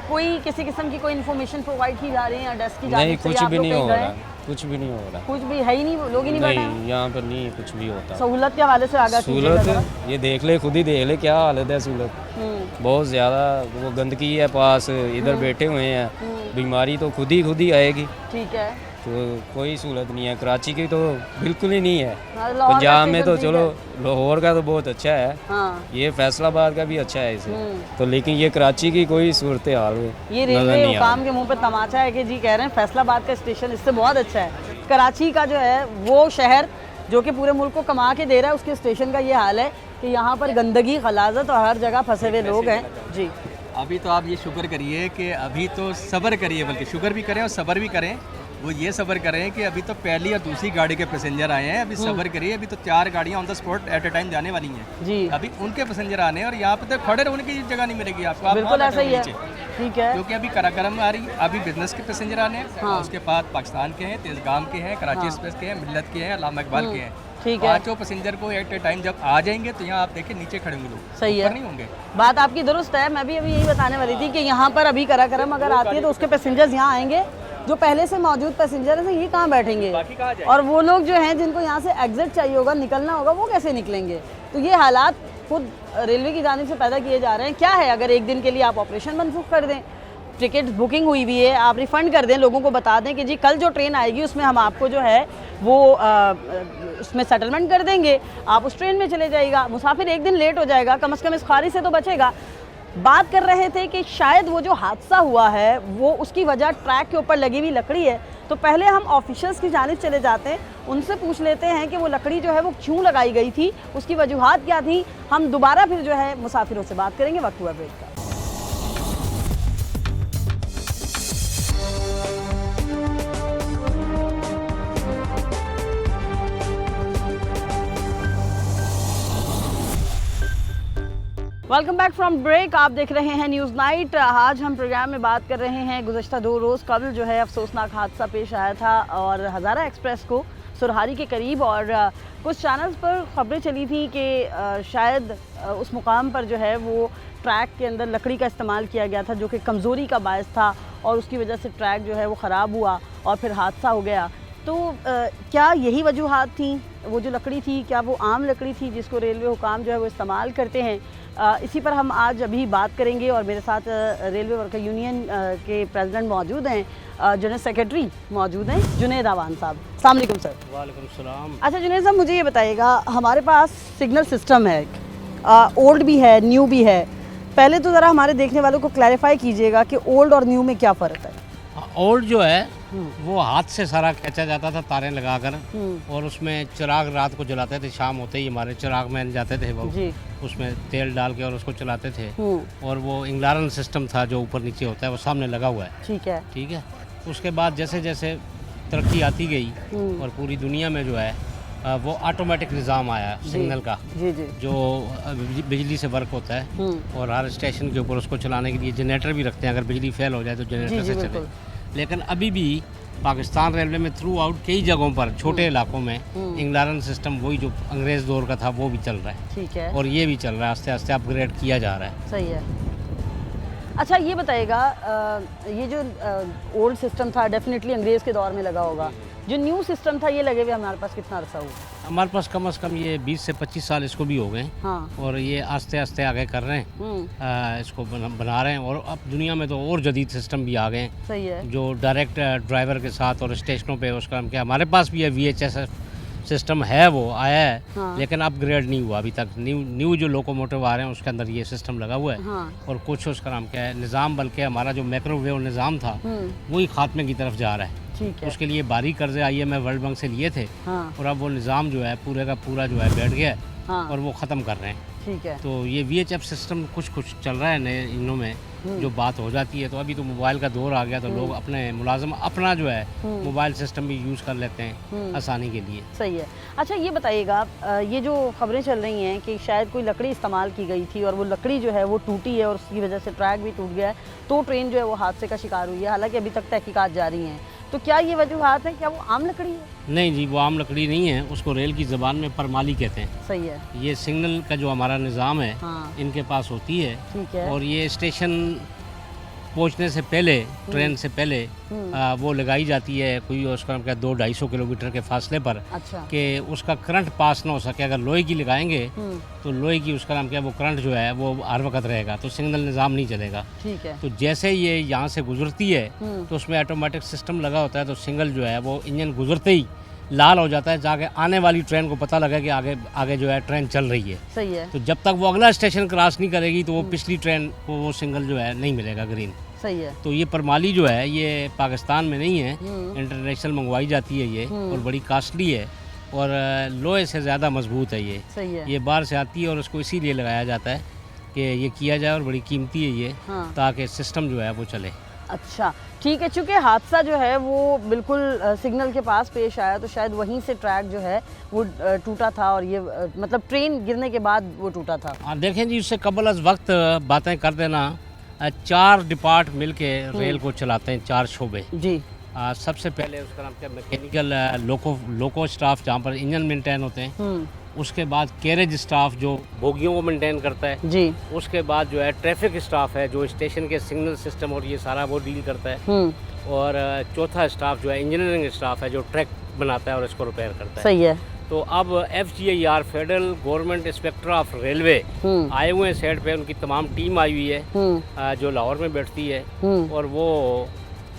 कोई किसी किस्म की कोई इन्फॉर्मेशन प्रोवाइड की जा रही है या डेस्क की जा रही है? नहीं, कुछ भी नहीं हो रहा, कुछ भी नहीं हो रहा, कुछ भी है ही नहीं, लोग ही नहीं बैठे हैं यहाँ पर, नहीं कुछ भी होता। सहूलत के हवाले से आगा सहूलत ये देख ले, खुद ही देख ले क्या हालत है सहूलत, बहुत ज़्यादा। वो गंदगी है पास, इधर बैठे हुए हैं, बीमारी तो खुद ही आएगी। ठीक है। तो कोई सहूलत नहीं है, कराची की तो बिल्कुल ही नहीं है। लाहौर पंजाब का में तो स्टेशन चलो, लाहौर का तो बहुत अच्छा है, हाँ। ये फैसलाबाद का भी अच्छा है इसे, तो लेकिन ये कराची की कोई सूरत हाल ये रेलवे हुकाम के मुंह पे तमाचा है कि जी कह रहे हैं फैसलाबाद का स्टेशन इससे बहुत अच्छा है। कराची का जो है वो शहर जो कि पूरे मुल्क को कमा के दे रहा है, उसके स्टेशन का ये हाल है कि यहाँ पर गंदगी, खलाजत और हर जगह फंसे हुए लोग हैं। जी, अभी तो आप ये शुक्र करिए कि अभी तो सब्र करिए, बल्कि शुक्र भी करें और सब्र भी करें वो ये सब्र कर रहे हैं कि अभी तो पहली और दूसरी गाड़ी के पैसेंजर आए हैं, अभी सब्र करिए, अभी तो 4 गाड़ियाँ on the spot at a time जाने वाली हैं जी। अभी उनके पैसेंजर आने हैं और यहाँ पे तो खड़े रहने की जगह नहीं मिलेगी आपको, आप बिल्कुल वहाँ ऐसा ही है, बैठो नीचे। ठीक है। क्योंकि अभी कराकरम आ रही है, अभी बिजनेस के पैसेंजर आने हैं, हाँ। उसके बाद पाकिस्तान के हैं, तेजगाम के हैं, कराची एक्सप्रेस के हैं, मिल्लत के हैं, अल्लामा इकबाल के हैं। ठीक है। पाँचों पैसेंजर को एट ए टाइम जब आ जाएंगे तो यहाँ आप देखिए नीचे खड़े होंगे लोग, सही है, ऊपर नहीं होंगे। बात आपकी दुरुस्त है। मैं भी अभी यही बताने वाली थी कि यहाँ पर अभी कराकरम अगर आती है तो उसके पैसेंजर्स यहाँ आएंगे, जो पहले से मौजूद पैसेंजर हैं ये कहाँ बैठेंगे, और वो लोग जो हैं जिनको यहाँ से एग्जिट चाहिए होगा, निकलना होगा, वो कैसे निकलेंगे। तो ये हालात खुद रेलवे की जानिब से पैदा किए जा रहे हैं। क्या है, अगर एक दिन के लिए आप ऑपरेशन मनसूख कर दें, टिकट बुकिंग हुई हुई है, आप रिफ़ंड कर दें, लोगों को बता दें कि जी कल जो ट्रेन आएगी उसमें हम आपको जो है वो उसमें सेटलमेंट कर देंगे, आप उस ट्रेन में चले जाइएगा। मुसाफिर एक दिन लेट हो जाएगा, कम से कम इस खारी से तो बचेगा। बात कर रहे थे कि शायद वो जो हादसा हुआ है वो उसकी वजह ट्रैक के ऊपर लगी हुई लकड़ी है। तो पहले हम ऑफिशियल्स की जानिब चले जाते हैं, उनसे पूछ लेते हैं कि वो लकड़ी जो है वो क्यों लगाई गई थी, उसकी वजूहात क्या थी। हम दोबारा फिर जो है मुसाफिरों से बात करेंगे। वक्त हुआ ब्रेक का। Welcome back from break. आप देख रहे हैं न्यूज़ नाइट। आज हम प्रोग्राम में बात कर रहे हैं गुज़श्ता 2 रोज़ कबल जो है अफसोसनाक हादसा पेश आया था और हज़ारा एक्सप्रेस को सुरहारी के करीब, और कुछ चैनल्स पर ख़बरें चली थी कि शायद उस मुकाम पर जो है वो ट्रैक के अंदर लकड़ी का इस्तेमाल किया गया था, जो कि कमज़ोरी का बायस था और उसकी वजह से ट्रैक जो है वो ख़राब हुआ और फिर हादसा हो गया। तो क्या यही वजूहात थी? वो जो लकड़ी थी क्या वो आम लकड़ी थी जिसको रेलवे हुकाम जो है वो इस्तेमाल करते हैं? इसी पर हम आज अभी बात करेंगे और मेरे साथ रेलवे वर्कर यूनियन के प्रेसिडेंट मौजूद हैं, जनरल सेक्रेटरी मौजूद हैं, जुनैद आवान साहब। अस्सलाम वालेकुम सर। वालेकुम सलाम। अच्छा जुनैद साहब, मुझे ये बताइएगा, हमारे पास सिग्नल सिस्टम है, ओल्ड भी है, न्यू भी है। पहले तो ज़रा हमारे देखने वालों को क्लैरिफाई कीजिएगा कि ओल्ड और न्यू में क्या फ़र्क है। ओल्ड जो है वो हाथ से सारा खींचा जाता था तारें लगाकर, और उसमें चिराग रात को जलाते थे, शाम होते ही हमारे चिराग मैन जाते थे वो उसमें तेल डाल के और उसको चलाते थे। और वो इंग्लारन सिस्टम था जो ऊपर नीचे होता है, वो सामने लगा हुआ है। ठीक है, ठीक है। उसके बाद जैसे जैसे तरक्की आती गई और पूरी दुनिया में जो है वो ऑटोमेटिक निज़ाम आया सिग्नल का, जो बिजली से वर्क होता है, और हर स्टेशन के ऊपर उसको चलाने के लिए जनरेटर भी रखते हैं, अगर बिजली फेल हो जाए तो जनरेटर से चले। लेकिन अभी भी पाकिस्तान रेलवे में थ्रू आउट कई जगहों पर छोटे इलाकों में इंग्लारन सिस्टम वही जो अंग्रेज़ दौर का था वो भी चल रहा है। ठीक है। और ये भी चल रहा है, आस्ते आस्ते अपग्रेड किया जा रहा है। सही है। अच्छा ये बताइएगा, ये जो ओल्ड सिस्टम था डेफिनेटली अंग्रेज़ के दौर में लगा होगा, जो न्यू सिस्टम था ये लगे हुए हमारे पास कितना अरसा हुआ? हमारे पास कम से कम ये 20 से 25 साल इसको भी हो गए। हाँ। और ये आस्ते आस्ते आगे कर रहे हैं, इसको बना रहे हैं, और अब दुनिया में तो और जदीद सिस्टम भी आ गए हैं। सही है। जो डायरेक्ट ड्राइवर के साथ और स्टेशनों पे उसका हम क्या, हमारे पास भी है VHS सिस्टम है, वो आया है। हाँ। लेकिन अपग्रेड नहीं हुआ अभी तक। न्यू जो लोकोमोटिव आ रहे हैं उसके अंदर ये सिस्टम लगा हुआ है। हाँ। और कुछ उसका नाम क्या है निज़ाम, बल्कि हमारा जो माइक्रोवेव निज़ाम था वही खात्मे की तरफ जा रहा है। ठीक है। उसके लिए भारी कर्जे IMF वर्ल्ड बैंक से लिए थे। हाँ। और अब वो निज़ाम जो है पूरे का पूरा जो है बैठ गया। हाँ। और वो ख़त्म कर रहे हैं। ठीक है। तो ये VHF सिस्टम कुछ चल रहा है नए इनों में, जो बात हो जाती है। तो अभी तो मोबाइल का दौर आ गया, तो लोग अपने मुलाजम अपना जो है मोबाइल सिस्टम भी यूज़ कर लेते हैं आसानी के लिए। सही है। अच्छा ये बताइएगा, ये जो खबरें चल रही हैं कि शायद कोई लकड़ी इस्तेमाल की गई थी और वो लकड़ी जो है वो टूटी है और उसकी वजह से ट्रैक भी टूट गया है, तो ट्रेन जो है वो हादसे का शिकार हुई है। हालांकि अभी तक तहकीकात जारी हैं, तो क्या ये वजूहात है? क्या वो आम लकड़ी है? नहीं जी, वो आम लकड़ी नहीं है, उसको रेल की ज़बान में परमाली कहते हैं। सही है। ये सिग्नल का जो हमारा निज़ाम है। हाँ। इनके पास होती है। ठीक है। और ये स्टेशन पहुंचने से पहले, ट्रेन से पहले वो लगाई जाती है कोई उसका क्या 200-250 किलोमीटर के फासले पर। अच्छा। कि उसका करंट पास ना हो सके। अगर लोहे की लगाएंगे तो लोहे की उसका नाम क्या वो करंट जो है वो हर वक्त रहेगा, तो सिग्नल निज़ाम नहीं चलेगा। ठीक है। तो जैसे ये यहाँ से गुजरती है तो उसमें ऑटोमेटिक सिस्टम लगा होता है, तो सिग्नल जो है वो इंजन गुजरते ही लाल हो जाता है, जाके आने वाली ट्रेन को पता लगा कि आगे जो है ट्रेन चल रही है। सही है। तो जब तक वो अगला स्टेशन क्रॉस नहीं करेगी तो वो पिछली ट्रेन को वो सिग्नल जो है नहीं मिलेगा ग्रीन। सही है। तो ये परमाली जो है ये पाकिस्तान में नहीं है, इंटरनेशनल मंगवाई जाती है ये, और बड़ी कास्टली है और लोहे से ज़्यादा मजबूत है ये। सही है। ये बाहर से आती है और उसको इसीलिए लगाया जाता है कि ये किया जाए, और बड़ी कीमती है ये। हाँ। ताकि सिस्टम जो है वो चले। अच्छा ठीक है, चूँकि हादसा जो है वो बिल्कुल सिग्नल के पास पेश आया तो शायद वहीं से ट्रैक जो है वो टूटा था और ये मतलब ट्रेन गिरने के बाद वो टूटा था। देखें जी, उससे कबल अज वक्त बातें कर देना, 4 डिपार्ट मिलके रेल को चलाते हैं, 4 शोबे जी। सबसे पहले उसका नाम क्या, मैकेनिकल लोको स्टाफ जहाँ पर इंजन मेंटेन होते हैं, उसके बाद कैरेज स्टाफ जो बोगियों को मेंटेन करता है जी, उसके बाद जो है ट्रैफिक स्टाफ है जो स्टेशन के सिग्नल सिस्टम और ये सारा वो डील करता है, और चौथा स्टाफ जो है इंजीनियरिंग स्टाफ है जो ट्रैक बनाता है और इसको रिपेयर करता है। सही है। तो अब FGIR federal government inspector of railway आए हुए हैं साइड पे, उनकी तमाम टीम आई हुई है जो लाहौर में बैठती है और वो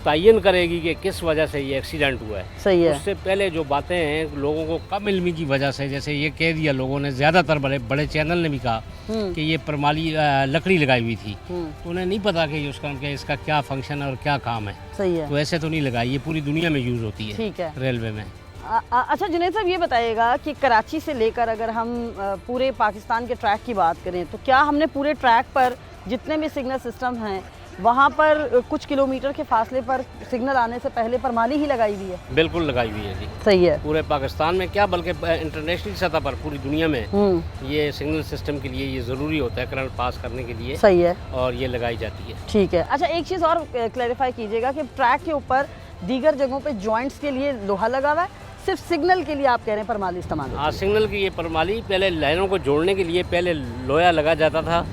तयन करेगी कि किस वजह से ये एक्सीडेंट हुआ है। सही है। उससे पहले जो बातें हैं लोगों को कम इल्मी की वजह से, जैसे ये कह दिया लोगों ने, ज़्यादातर बड़े चैनल ने भी कहा कि ये परमाली लकड़ी लगाई हुई थी, तो उन्हें नहीं पता कि इसका क्या फंक्शन है और क्या काम है। सही है। तो ऐसे तो नहीं लगाई, ये पूरी दुनिया में यूज़ होती है। ठीक है। रेलवे में। अच्छा जुनैद साहब, ये बताइएगा कि कराची से लेकर अगर हम पूरे पाकिस्तान के ट्रैक की बात करें तो क्या हमने पूरे ट्रैक पर जितने भी सिग्नल सिस्टम हैं वहाँ पर कुछ किलोमीटर के फासले पर सिग्नल आने से पहले परमाली ही लगाई हुई है? बिल्कुल लगाई हुई है जी। सही है। पूरे पाकिस्तान में क्या बल्कि इंटरनेशनल सतह पर पूरी दुनिया में ये सिग्नल सिस्टम के लिए ये ज़रूरी होता है करंट पास करने के लिए। सही है। और ये लगाई जाती है। ठीक है। अच्छा एक चीज़ और क्लैरिफाई कीजिएगा कि ट्रैक के ऊपर दीगर जगहों पे जॉइंट्स के लिए लोहा लगा हुआ है, सिर्फ सिग्नल के लिए आप कह रहे हैं परमाली इस्तेमाल होती है? हाँ, सिग्नल की ये परमाली, पहले लाइनों को जोड़ने के लिए पहले लोहा लगा जाता था,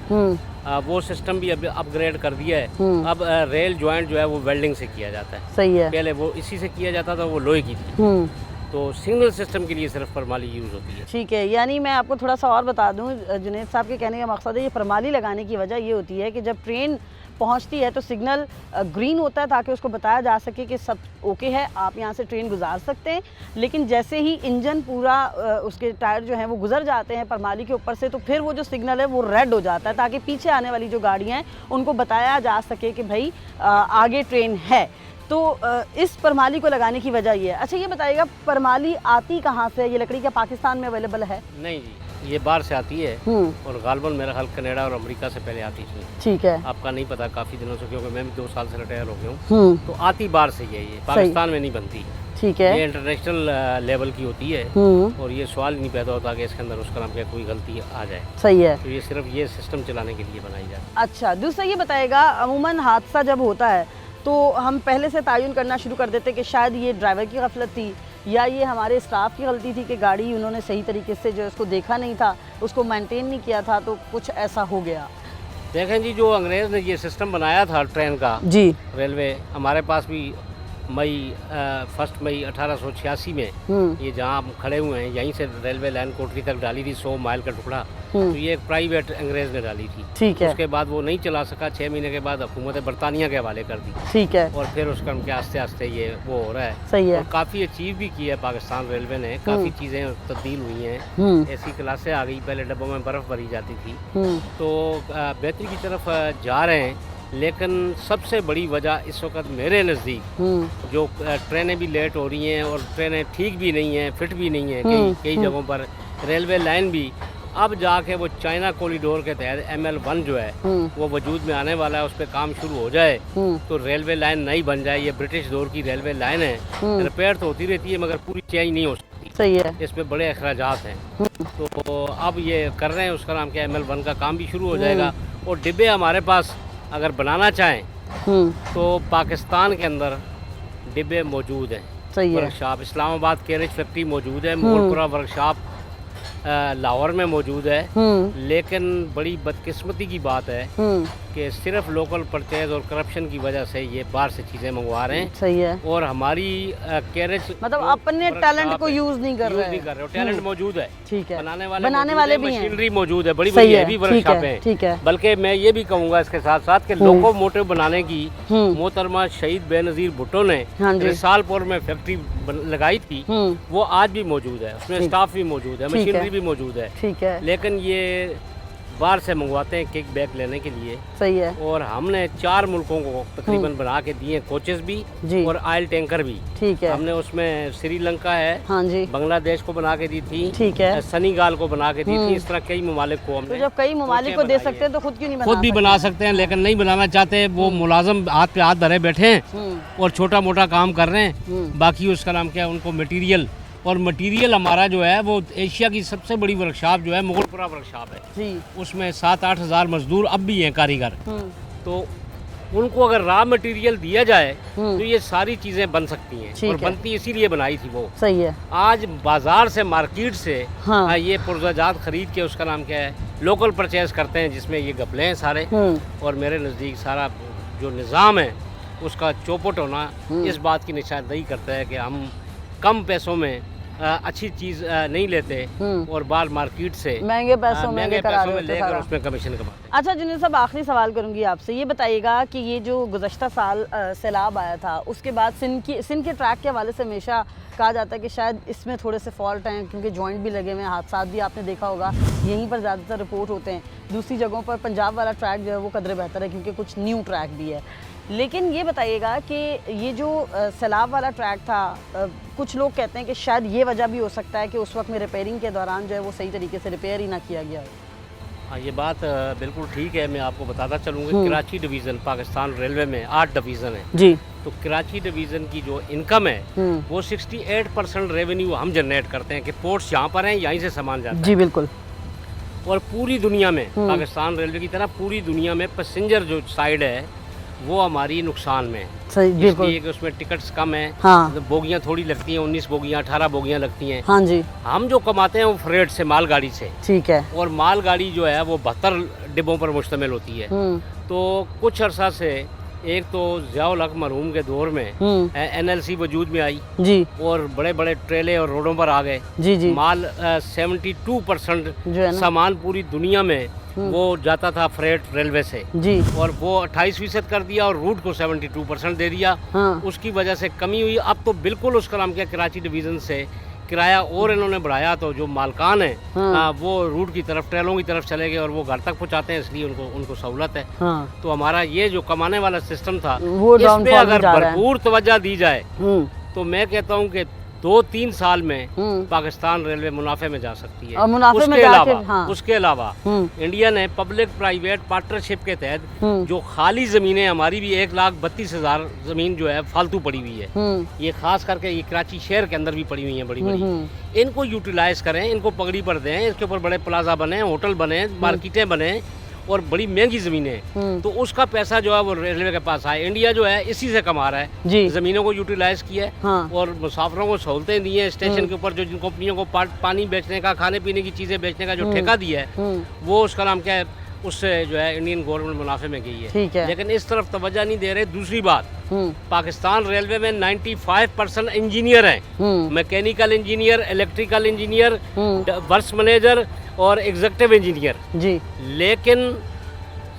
वो सिस्टम भी अब अपग्रेड कर दिया है। अब रेल जॉइंट जो है वो वेल्डिंग से किया जाता है। सही है। पहले वो इसी से किया जाता था, वो लोहे की थी। तो सिग्नल सिस्टम के लिए सिर्फ परमाली यूज़ होती है। ठीक है, यानी मैं आपको थोड़ा सा और बता दूं, जुनैद साहब के कहने का मकसद है ये परमाली लगाने की वजह ये होती है कि जब ट्रेन पहुंचती है तो सिग्नल ग्रीन होता है ताकि उसको बताया जा सके कि सब ओके है, आप यहाँ से ट्रेन गुजार सकते हैं। लेकिन जैसे ही इंजन पूरा उसके टायर जो हैं वो गुजर जाते हैं परमाली के ऊपर से, तो फिर वो जो सिग्नल है वो रेड हो जाता है ताकि पीछे आने वाली जो गाड़ियाँ हैं उनको बताया जा सके कि भाई आगे ट्रेन है। तो इस परमाली को लगाने की वजह ये है। अच्छा ये बताइएगा, परमाली आती कहाँ से? ये लकड़ी क्या पाकिस्तान में अवेलेबल है? नहीं जी, ये बाहर से आती है और गालबन मेरा ख्याल कनाडा और अमेरिका से पहले आती थी। ठीक है। आपका नहीं पता काफ़ी दिनों से, क्योंकि मैं भी 2 साल से रिटायर हो गया हूँ। तो आती बाहर से ये पाकिस्तान में नहीं बनती। ठीक है। ये इंटरनेशनल लेवल की होती है और ये सवाल नहीं पैदा होता कि इसके अंदर उसका नाम क्या कोई गलती आ जाए। सही है। तो ये सिर्फ ये सिस्टम चलाने के लिए बनाई जाती है। अच्छा दूसरा ये बताएगा, अमूमन हादसा जब होता है तो हम पहले से तयन करना शुरू कर देते कि शायद ये ड्राइवर की गफलत थी या ये हमारे स्टाफ की गलती थी कि गाड़ी उन्होंने सही तरीके से जो उसको देखा नहीं था, उसको मेंटेन नहीं किया था, तो कुछ ऐसा हो गया। देखें जी, जो अंग्रेज़ ने ये सिस्टम बनाया था ट्रेन का जी, रेलवे, हमारे पास भी 1 मई 1886 में ये जहाँ हम खड़े हुए हैं यहीं से रेलवे लाइन कोटरी तक डाली थी, 100 माइल का टुकड़ा। तो ये एक प्राइवेट अंग्रेज़ ने डाली थी। ठीक है। उसके बाद वो नहीं चला सका, 6 महीने के बाद हुकूमत बरतानिया के हवाले कर दी। ठीक है। और फिर उसका क्या आस्ते आस्ते ये वो हो रहा है। सही है। और काफ़ी अचीव भी किया है पाकिस्तान रेलवे ने, काफ़ी चीज़ें तब्दील हुई हैं। ऐसी क्लासें आ गई, पहले डब्बों में बर्फ़ भरी जाती थी, तो बेहतरी की तरफ जा रहे हैं। लेकिन सबसे बड़ी वजह इस वक्त मेरे नज़दीक जो ट्रेनें भी लेट हो रही हैं और ट्रेनें ठीक भी नहीं हैं, फिट भी नहीं हैं कई जगहों पर। रेलवे लाइन भी अब जाके वो चाइना कॉरिडोर के तहत ML1 जो है वो वजूद में आने वाला है, उस पर काम शुरू हो जाए तो रेलवे लाइन नई बन जाए। ये ब्रिटिश दौर की रेलवे लाइन है, रिपेयर तो होती रहती है मगर पूरी चेंज नहीं हो सकती। सही है। इस पे बड़े अखराजात हैं। तो अब ये कर रहे हैं, उसका नाम क्या, ML1 का काम भी शुरू हो जाएगा। और डिब्बे हमारे पास अगर बनाना चाहें तो पाकिस्तान के अंदर डिब्बे मौजूद हैं। सही है। वर्कशॉप इस्लामाबाद कैरेज फैक्ट्री मौजूद है, मोरपुरा वर्कशॉप लाहौर में मौजूद है। लेकिन बड़ी बदकिस्मती की बात है कि सिर्फ लोकल परचेज और करप्शन की वजह से ये बाहर से चीज़ें मंगवा रहे हैं। सही है। और हमारी कैरेज मतलब अपने टैलेंट को यूज़ नहीं कर रहे हैं। टैलेंट मौजूद है। ठीक है। बनाने वाले भी हैं, मशीनरी मौजूद है, बड़ी बड़ी हैवी वर्कशॉप है। ठीक है। बल्कि मैं ये भी कहूँगा इसके साथ साथ कि लोकोमोटिव बनाने की मोहतरमा शहीद बेनज़ीर भुट्टो ने रिसालपुर में फैक्ट्री लगाई थी, वो आज भी मौजूद है, उसमें स्टाफ भी मौजूद है, मशीनरी भी मौजूद है। ठीक है। लेकिन ये बाहर से मंगवाते हैं किक बैक लेने के लिए। सही है। और हमने 4 मुल्कों को तकरीबन बना के दिए, कोचेस भी और ऑयल टैंकर भी। ठीक है। हमने उसमें श्रीलंका है, हाँ जी, बांग्लादेश को बना के दी थी, ठीक है, सनीगाल को बना के दी थी। इस तरह कई ममालिक को हमने। तो जब कई ममालिक को दे सकते हैं तो खुद क्यों नहीं बना खुद भी बना सकते हैं, लेकिन नहीं बनाना चाहते। वो मुलाजम हाथ पे हाथ धरे बैठे हैं और छोटा मोटा काम कर रहे हैं। बाकी उसका नाम क्या है, उनको मटीरियल, और मटेरियल हमारा जो है वो एशिया की सबसे बड़ी वर्कशॉप जो है मुगलपुरा वर्कशॉप है जी। उसमें 7-8 हज़ार मजदूर अब भी हैं कारीगर। तो उनको अगर रॉ मटेरियल दिया जाए तो ये सारी चीज़ें बन सकती हैं, और बनती इसीलिए बनाई थी वो। सही है। आज बाजार से, मार्केट से ये पुर्जाजात खरीद के, उसका नाम क्या है, लोकल परचेज करते हैं, जिसमें ये गपले हैं सारे। और मेरे नज़दीक सारा जो निज़ाम है उसका चौपट होना इस बात की निशानदेही करता है कि हम कम पैसों में अच्छी चीज़ नहीं लेते और बाहर मार्केट से महंगे पैसों में लेकर उसमें कमीशन कमाते। अच्छा जुनेद साहब, आखिरी सवाल करूंगी आपसे, ये बताइएगा कि ये जो गुज़श्ता साल सैलाब आया था, उसके बाद सिंध के ट्रैक के हवाले से हमेशा कहा जाता है कि शायद इसमें थोड़े से फॉल्ट हैं, क्योंकि जॉइंट भी लगे हुए हैं, हादसा भी आपने देखा होगा यहीं पर ज़्यादातर रिपोर्ट होते हैं। दूसरी जगहों पर पंजाब वाला ट्रैक जो है वो कदरे बेहतर है, क्योंकि कुछ न्यू ट्रैक भी है। लेकिन ये बताइएगा कि ये जो सैलाब वाला ट्रैक था, कुछ लोग कहते हैं कि शायद ये वजह भी हो सकता है कि उस वक्त में रिपेयरिंग के दौरान जो है वो सही तरीके से रिपेयर ही ना किया गया। हाँ, ये बात बिल्कुल ठीक है। मैं आपको बताता चलूँगा, कराची डिवीज़न पाकिस्तान रेलवे में 8 डिवीज़न है जी। तो कराची डिवीज़न की जो इनकम है वो 68% रेवेन्यू हम जनरेट करते हैं कि पोर्ट्स यहाँ पर हैं, यहीं से सामान जाता है जी। बिल्कुल। और पूरी दुनिया में पाकिस्तान रेलवे की तरह पूरी दुनिया में पैसेंजर जो साइड है वो हमारी नुकसान में है, इसलिए कि उसमें टिकट्स कम है। हाँ। तो बोगियाँ थोड़ी लगती हैं, 19 बोगियाँ 18 बोगियाँ लगती हैं। हाँ जी। हम जो कमाते हैं वो फ्रेट से, मालगाड़ी से। ठीक है। और मालगाड़ी जो है वो 72 डिब्बों पर मुश्तमिल होती है। तो कुछ अर्सा से, एक तो ज़ियाउल हक मरहूम के दौर में NLC वजूद में आई जी, और बड़े बड़े ट्रेले और रोडों पर आ गए जी जी। माल 72% सामान पूरी दुनिया में वो जाता था फ्रेट रेलवे से जी, और वो 28% कर दिया और रूट को 72% दे दिया। हाँ। उसकी वजह से कमी हुई। अब तो बिल्कुल उसका नाम क्या, कराची डिवीज़न से किराया और इन्होंने बढ़ाया, तो जो मालकान है वो रूट की तरफ, ट्रेलों की तरफ चले गए और वो घर तक पहुंचाते हैं, इसलिए उनको सहूलत है। हाँ। तो हमारा ये जो कमाने वाला सिस्टम था, इस पे अगर भरपूर तवज्जो दी जाए तो मैं कहता हूँ कि 2-3 साल में पाकिस्तान रेलवे मुनाफे में जा सकती है। उसके अलावा इंडिया ने पब्लिक प्राइवेट पार्टनरशिप के तहत जो खाली ज़मीनें, हमारी भी 1,32,000 ज़मीन जो है फालतू पड़ी हुई है, ये खास करके ये कराची शहर के अंदर भी पड़ी हुई है बड़ी बड़ी, इनको यूटिलाइज करें, इनको पगड़ी पर दें, इसके ऊपर बड़े प्लाजा बने, होटल बने, मार्केटें बने, और बड़ी महंगी ज़मीनें, तो उसका पैसा जो है वो रेलवे के पास आए। इंडिया जो है इसी से कमा रहा है, ज़मीनों को यूटिलाइज किया है। हाँ। और मुसाफिरों को सहूलतें दी हैं। स्टेशन के ऊपर जो जिन कंपनियों को पानी बेचने का, खाने पीने की चीज़ें बेचने का जो ठेका दिया है, वो उसका नाम क्या है, उससे जो है इंडियन गवर्नमेंट मुनाफे में गई है। लेकिन इस तरफ तवज्जो नहीं दे रहे। दूसरी बात, पाकिस्तान रेलवे में 95% इंजीनियर हैं, mechanical engineer, electrical engineer, works manager और एग्जीक्यूटिव इंजीनियर जी। लेकिन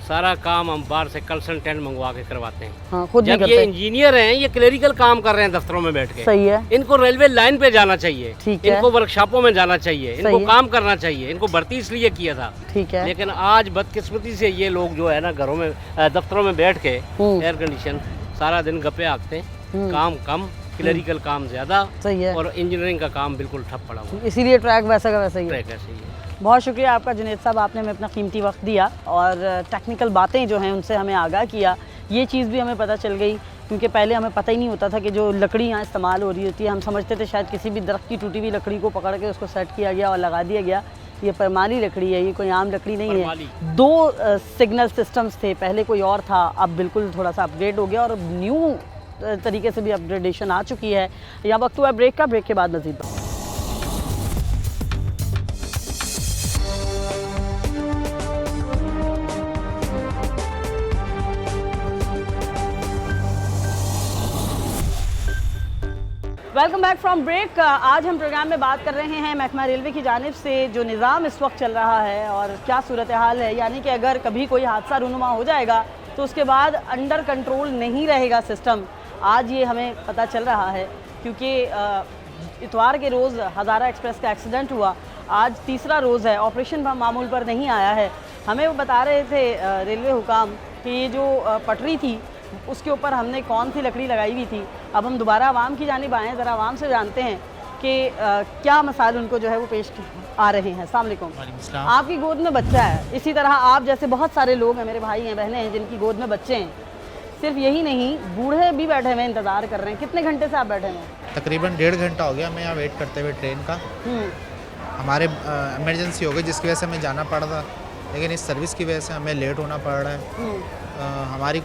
सारा काम हम बाहर से कंसल्टेंट मंगवा के करवाते हैं। हाँ, खुद जब ये इंजीनियर हैं, ये क्लेरिकल काम कर रहे हैं दफ्तरों में बैठ के। सही है। इनको रेलवे लाइन पे जाना चाहिए, इनको वर्कशॉपों में जाना चाहिए, इनको काम करना चाहिए, इनको भर्ती इसलिए किया था। ठीक है। लेकिन आज बदकिस्मती से ये लोग जो है ना, घरों में, दफ्तरों में बैठ के एयर कंडीशन सारा दिन गप्पे आंकते हैं, काम कम, क्लेरिकल काम ज्यादा। सही है। और इंजीनियरिंग का काम बिल्कुल ठप पड़ा हुआ, इसीलिए ट्रैक वैसा का वैसा ही है। बहुत शुक्रिया आपका जुनेद साहब, आपने हमें अपना कीमती वक्त दिया और टेक्निकल बातें जो हैं उनसे हमें आगाह किया। ये चीज़ भी हमें पता चल गई, क्योंकि पहले हमें पता ही नहीं होता था कि जो लकड़ी यहाँ इस्तेमाल हो रही होती है, हम समझते थे शायद किसी भी दरख्त की टूटी हुई लकड़ी को पकड़ के उसको सेट किया गया और लगा दिया गया। ये परमाली लकड़ी है, ये कोई आम लकड़ी नहीं है। 2 सिग्नल सिस्टम्स थे, पहले कोई और था, अब बिल्कुल थोड़ा सा अपग्रेड हो गया और न्यू तरीके से भी अपग्रेडेशन आ चुकी है। यहाँ वक्त हुआ ब्रेक का, ब्रेक के बाद मज़ीद बात। Welcome back from break. आज हम प्रोग्राम में बात कर रहे हैं महकमा रेलवे की जानिब से जो निज़ाम इस वक्त चल रहा है और क्या सूरत हाल है, यानी कि अगर कभी कोई हादसा रूनुमा हो जाएगा तो उसके बाद अंडर कंट्रोल नहीं रहेगा सिस्टम। आज ये हमें पता चल रहा है, क्योंकि इतवार के रोज़ हज़ारा एक्सप्रेस का एक्सीडेंट हुआ, आज तीसरा रोज़ है, ऑपरेशन मामूल पर नहीं आया है। हमें वो बता रहे थे रेलवे हुकाम कि ये जो पटरी थी उसके ऊपर हमने कौन सी लकड़ी लगाई हुई थी। अब हम दोबारा आवाम की जानिब आए हैं, ज़रा आवाम से जानते हैं कि क्या मसाइल उनको जो है वो पेश आ रहे हैं। अस्सलाम वालेकुम। आपकी गोद में बच्चा है, इसी तरह आप जैसे बहुत सारे लोग हैं, मेरे भाई हैं, बहनें हैं जिनकी गोद में बच्चे हैं। सिर्फ यही नहीं, बूढ़े भी बैठे हुए इंतज़ार कर रहे हैं। कितने घंटे से आप बैठे हैं? तकरीबन 1.5 घंटा हो गया हमें यहाँ वेट करते हुए ट्रेन का। हमारे इमरजेंसी हो गई जिसकी वजह से हमें जाना पड़ रहा, लेकिन इस सर्विस की वजह से हमें लेट होना पड़ रहा है। हमारी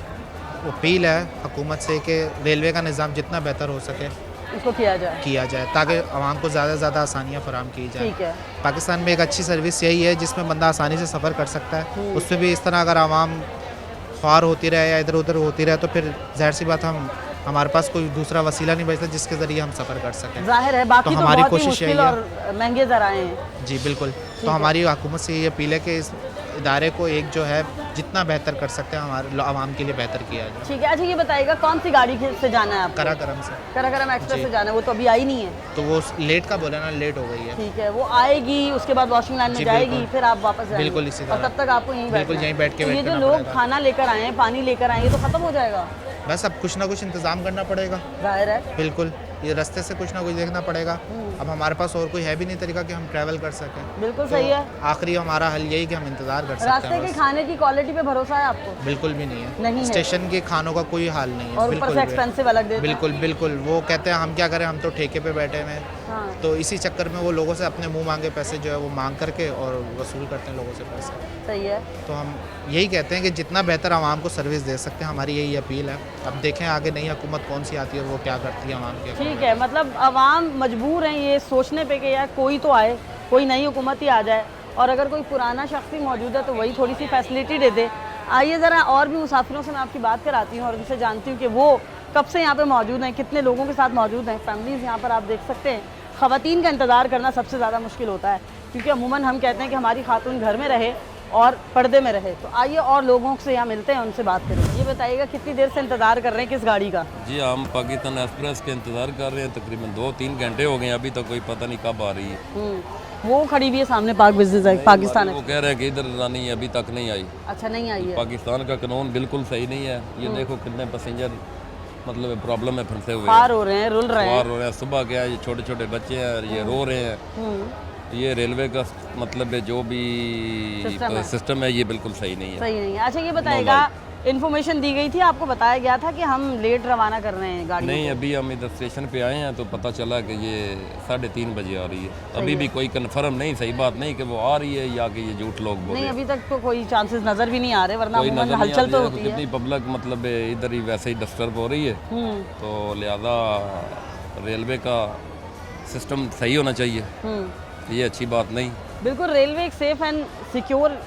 अपील है हुकूमत से कि रेलवे का निज़ाम जितना बेहतर हो सके उसको किया जाए ताकि आवाम को ज़्यादा से ज़्यादा आसानियाँ फराहम की जाए। ठीक है। पाकिस्तान में एक अच्छी सर्विस यही है जिसमें बंदा आसानी से सफ़र कर सकता है। उसमें भी इस तरह अगर आवाम ख्वार होती रहे या इधर उधर होती रहे तो फिर जाहिर सी बात हमारे पास कोई दूसरा वसीला नहीं बचता जिसके ज़रिए हम सफ़र कर सकें। जाहिर है, बाकी तो हमारी बहुत ही कोशिश यही मुश्किल है और महंगे ज़राए हैं। जी बिल्कुल। तो हमारी हुकूमत से ये अपील है कि इस इदारे को एक जो है जितना बेहतर कर सकते हैं हमारे आवाम के लिए बेहतर किया जाए। ठीक है। अच्छा ये बताइएगा कौन सी गाड़ी से जाना है आपको? कराकरम से। कराकरम एक्सप्रेस से जाना है, वो तो अभी आई नहीं है। तो वो लेट का बोला ना, लेट हो गई है। ठीक है, वो आएगी, उसके बाद वॉशिंग लाइन में जाएगी, फिर आप वापस जाएंगे। बिल्कुल इसी तरह। और तब तक आपको यहीं बैठ के ये जो लोग खाना लेकर आए हैं, पानी लेकर आए हैं, ये तो खत्म हो जाएगा। बस अब कुछ ना कुछ इंतज़ाम करना पड़ेगा। जाहिर है। बिल्कुल, ये रास्ते से कुछ ना कुछ देखना पड़ेगा। अब हमारे पास और कोई है भी नहीं तरीका कि हम ट्रैवल कर सकें। बिल्कुल सही है। आखिरी हमारा हल यही कि हम इंतज़ार कर सकते हैं। रास्ते के खाने की क्वालिटी पे भरोसा है आपको? बिल्कुल भी नहीं है। नहीं है। स्टेशन के खानों का कोई हाल नहीं है। और ऊपर से एक्सपेंसिव अलग देते हैं। बिल्कुल बिल्कुल। वो कहते हैं हम क्या करें, हम तो ठेके पे बैठे हुए हैं। तो इसी चक्कर में वो लोगों से अपने मुंह मांगे पैसे जो है वो मांग करके और वसूल करते हैं लोगों से पैसे। सही है। तो हम यही कहते हैं कि जितना बेहतर आवाम को सर्विस दे सकते हैं, हमारी यही अपील है। अब देखें आगे नई हुकूमत कौन सी आती है और वो क्या करती है आवाम के। ठीक है, मतलब आवाम मजबूर हैं ये सोचने पे कि यार कोई तो आए, कोई नई हुकूमत ही आ जाए, और अगर कोई पुराना शख्स ही मौजूद है तो वही थोड़ी सी फैसिलिटी दे दे। आइए ज़रा और भी मुसाफिरों से मैं आपकी बात कराती हूँ और उनसे जानती हूँ कि वो कब से यहाँ पे मौजूद हैं, कितने लोगों के साथ मौजूद हैं। फैमिलीज़ यहाँ पर आप देख सकते हैं। ख़वातीन का इंतज़ार करना सबसे ज़्यादा मुश्किल होता है, क्योंकि अमूमन हम कहते हैं कि हमारी खातून घर में रहे और पर्दे में रहे। तो आइए और लोगों से यहाँ मिलते हैं, उनसे बात करें। ये बताइएगा कितनी देर से इंतज़ार कर रहे हैं किस गाड़ी का? जी हम पाकिस्तान एक्सप्रेस के इंतज़ार कर रहे हैं, तकरीबन 2-3 घंटे हो गए, अभी तक कोई पता नहीं कब आ रही है। वो खड़ी हुई है सामने पाक बिजनेस है, पाकिस्तान है। वो कह रहे हैं कि इधर रानी है, अभी तक नहीं आई। अच्छा, नहीं आई है। पाकिस्तान का कानून बिल्कुल सही नहीं है। ये देखो कितने पैसेंजर मतलब प्रॉब्लम में फंसे हुए पार हो रहे हैं, रुल रहे हैं। सुबह क्या है, ये छोटे छोटे बच्चे हैं, ये रो रहे हैं। ये रेलवे का मतलब है जो भी सिस्टम है ये बिल्कुल सही नहीं है। सही नहीं है। अच्छा ये बताइएगा, इन्फॉर्मेशन दी गई थी, आपको बताया गया था कि हम लेट रवाना कर रहे हैं गाड़ी? नहीं, अभी हम इधर स्टेशन पे आए हैं तो पता चला कि ये 3:30 बजे आ रही है। अभी भी कोई कंफर्म नहीं, सही बात नहीं कि वो आ रही है या कि ये झूठ लोग बोल रहे हैं। नहीं, अभी तक तो कोई चांसेस नज़र भी नहीं आ रहे, वरना हलचल तो होती है। कितनी पब्लिक मतलब इधर ही वैसे ही डिस्टर्ब हो रही है, तो लिहाजा रेलवे का सिस्टम सही होना चाहिए। ये अच्छी बात नहीं। बिल्कुल, रेलवे एक सेफ़ एंड सिक्योर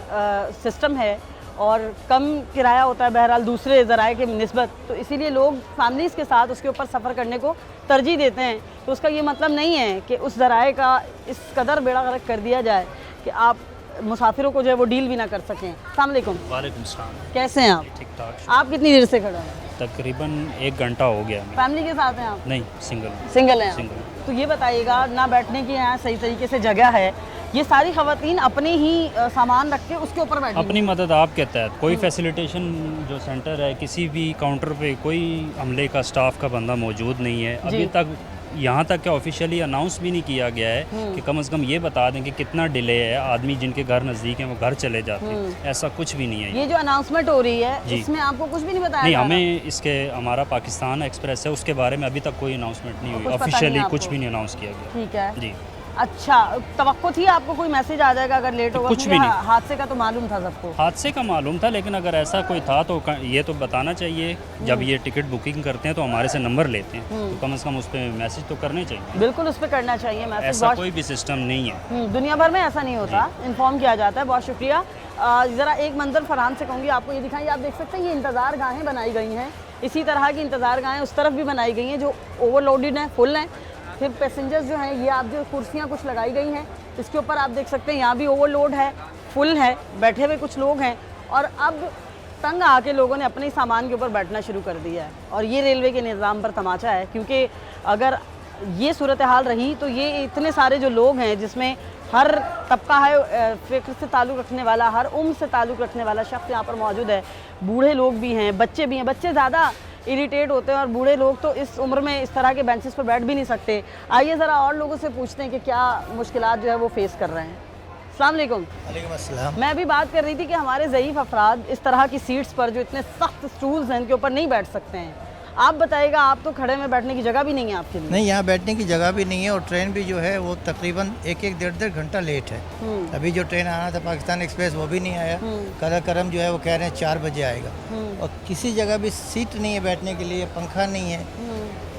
सिस्टम है और कम किराया होता है बहरहाल दूसरे ज़राए के निस्बत, तो इसीलिए लोग फैमिलीज़ के साथ उसके ऊपर सफ़र करने को तरजीह देते हैं। तो उसका ये मतलब नहीं है कि उस ज़राए का इस कदर बेड़ा गर्क कर दिया जाए कि आप मुसाफिरों को जो है वो डील भी ना कर सकें। अस्सलाम वालेकुम। वालेकुम सलाम। कैसे हैं आप? ठीक ठाक। आप कितनी देर से खड़े हैं? तकरीबन 1 घंटा हो गया। फैमिली के साथ हैं आप? नहीं, सिंगल हैं। सिंगल। तो ये बताइएगा, ना बैठने की यहाँ सही तरीके से जगह है, ये सारी ख़वातीन अपने ही सामान रख के उसके ऊपर बैठी अपनी मदद आपके तहत कोई फैसिलिटेशन जो सेंटर है, किसी भी काउंटर पे कोई अमले का स्टाफ का बंदा मौजूद नहीं है अभी तक। यहाँ तक क्या ऑफिशियली अनाउंस भी नहीं किया गया है कि कम से कम ये बता दें कि कितना डिले है, आदमी जिनके घर नज़दीक हैं वो घर चले जाते हैं। ऐसा कुछ भी नहीं है। ये जो अनाउंसमेंट हो रही है इसमें आपको कुछ भी नहीं बताया? नहीं, हमें इसके हमारा पाकिस्तान एक्सप्रेस है उसके बारे में अभी तक कोई अनाउंसमेंट नहीं हुई, ऑफिशियली कुछ भी नहीं अनाउंस किया गया। ठीक है जी। अच्छा, तवक्को थी आपको कोई मैसेज आ जाएगा अगर लेट होगा? कुछ भी नहीं। हादसे का तो मालूम था सबको? हादसे का मालूम था, लेकिन अगर ऐसा कोई था तो ये तो बताना चाहिए। जब ये टिकट बुकिंग करते हैं तो हमारे से नंबर लेते हैं, तो कम से कम उस पर मैसेज तो करने चाहिए। बिल्कुल, उस पर करना चाहिए मैसेज। ऐसा कोई भी सिस्टम नहीं है, दुनिया भर में ऐसा नहीं होता, इन्फॉर्म किया जाता है। बहुत शुक्रिया। ज़रा एक मंजर फरहान से कहूँगी आपको, ये दिखाइए। आप देख सकते हैं ये इंतज़ार गाहें बनाई गई हैं, इसी तरह की इंतज़ार गाहें उस तरफ भी बनाई गई हैं जो ओवरलोडेड हैं, फुल हैं। फिर पैसेंजर्स जो हैं, ये आप जो कुर्सियाँ कुछ लगाई गई हैं इसके ऊपर आप देख सकते हैं यहाँ भी ओवरलोड है, फुल है, बैठे हुए कुछ लोग हैं। और अब तंग आके लोगों ने अपने सामान के ऊपर बैठना शुरू कर दिया है और ये रेलवे के निज़ाम पर तमाचा है, क्योंकि अगर ये सूरत हाल रही तो ये इतने सारे जो लोग हैं जिसमें हर तबका है, फ़िक्र से ताल्लुक़ रखने वाला, हर उम्र से ताल्लुक़ रखने वाला शख्स यहाँ पर मौजूद है। बूढ़े लोग भी हैं, बच्चे भी हैं। बच्चे ज़्यादा इरिटेट होते हैं और बूढ़े लोग तो इस उम्र में इस तरह के बेंचेस पर बैठ भी नहीं सकते। आइए ज़रा और लोगों से पूछते हैं कि क्या मुश्किलात जो है वो फेस कर रहे हैं। अस्सलाम वालेकुम। वालेकुम अस्सलाम। मैं अभी बात कर रही थी कि हमारे ज़ईफ़ अफराद इस तरह की सीट्स पर जो इतने सख्त स्टूल्स हैं इनके ऊपर नहीं बैठ सकते हैं। आप बताइएगा, आप तो खड़े में बैठने की जगह भी नहीं है आपके लिए। नहीं, यहाँ बैठने की जगह भी नहीं है और ट्रेन भी जो है वो तकरीबन एक डेढ़ घंटा लेट है। अभी जो ट्रेन आना था पाकिस्तान एक्सप्रेस वो भी नहीं आया। करम जो है वो कह रहे हैं 4 बजे आएगा और किसी जगह भी सीट नहीं है बैठने के लिए, पंखा नहीं है,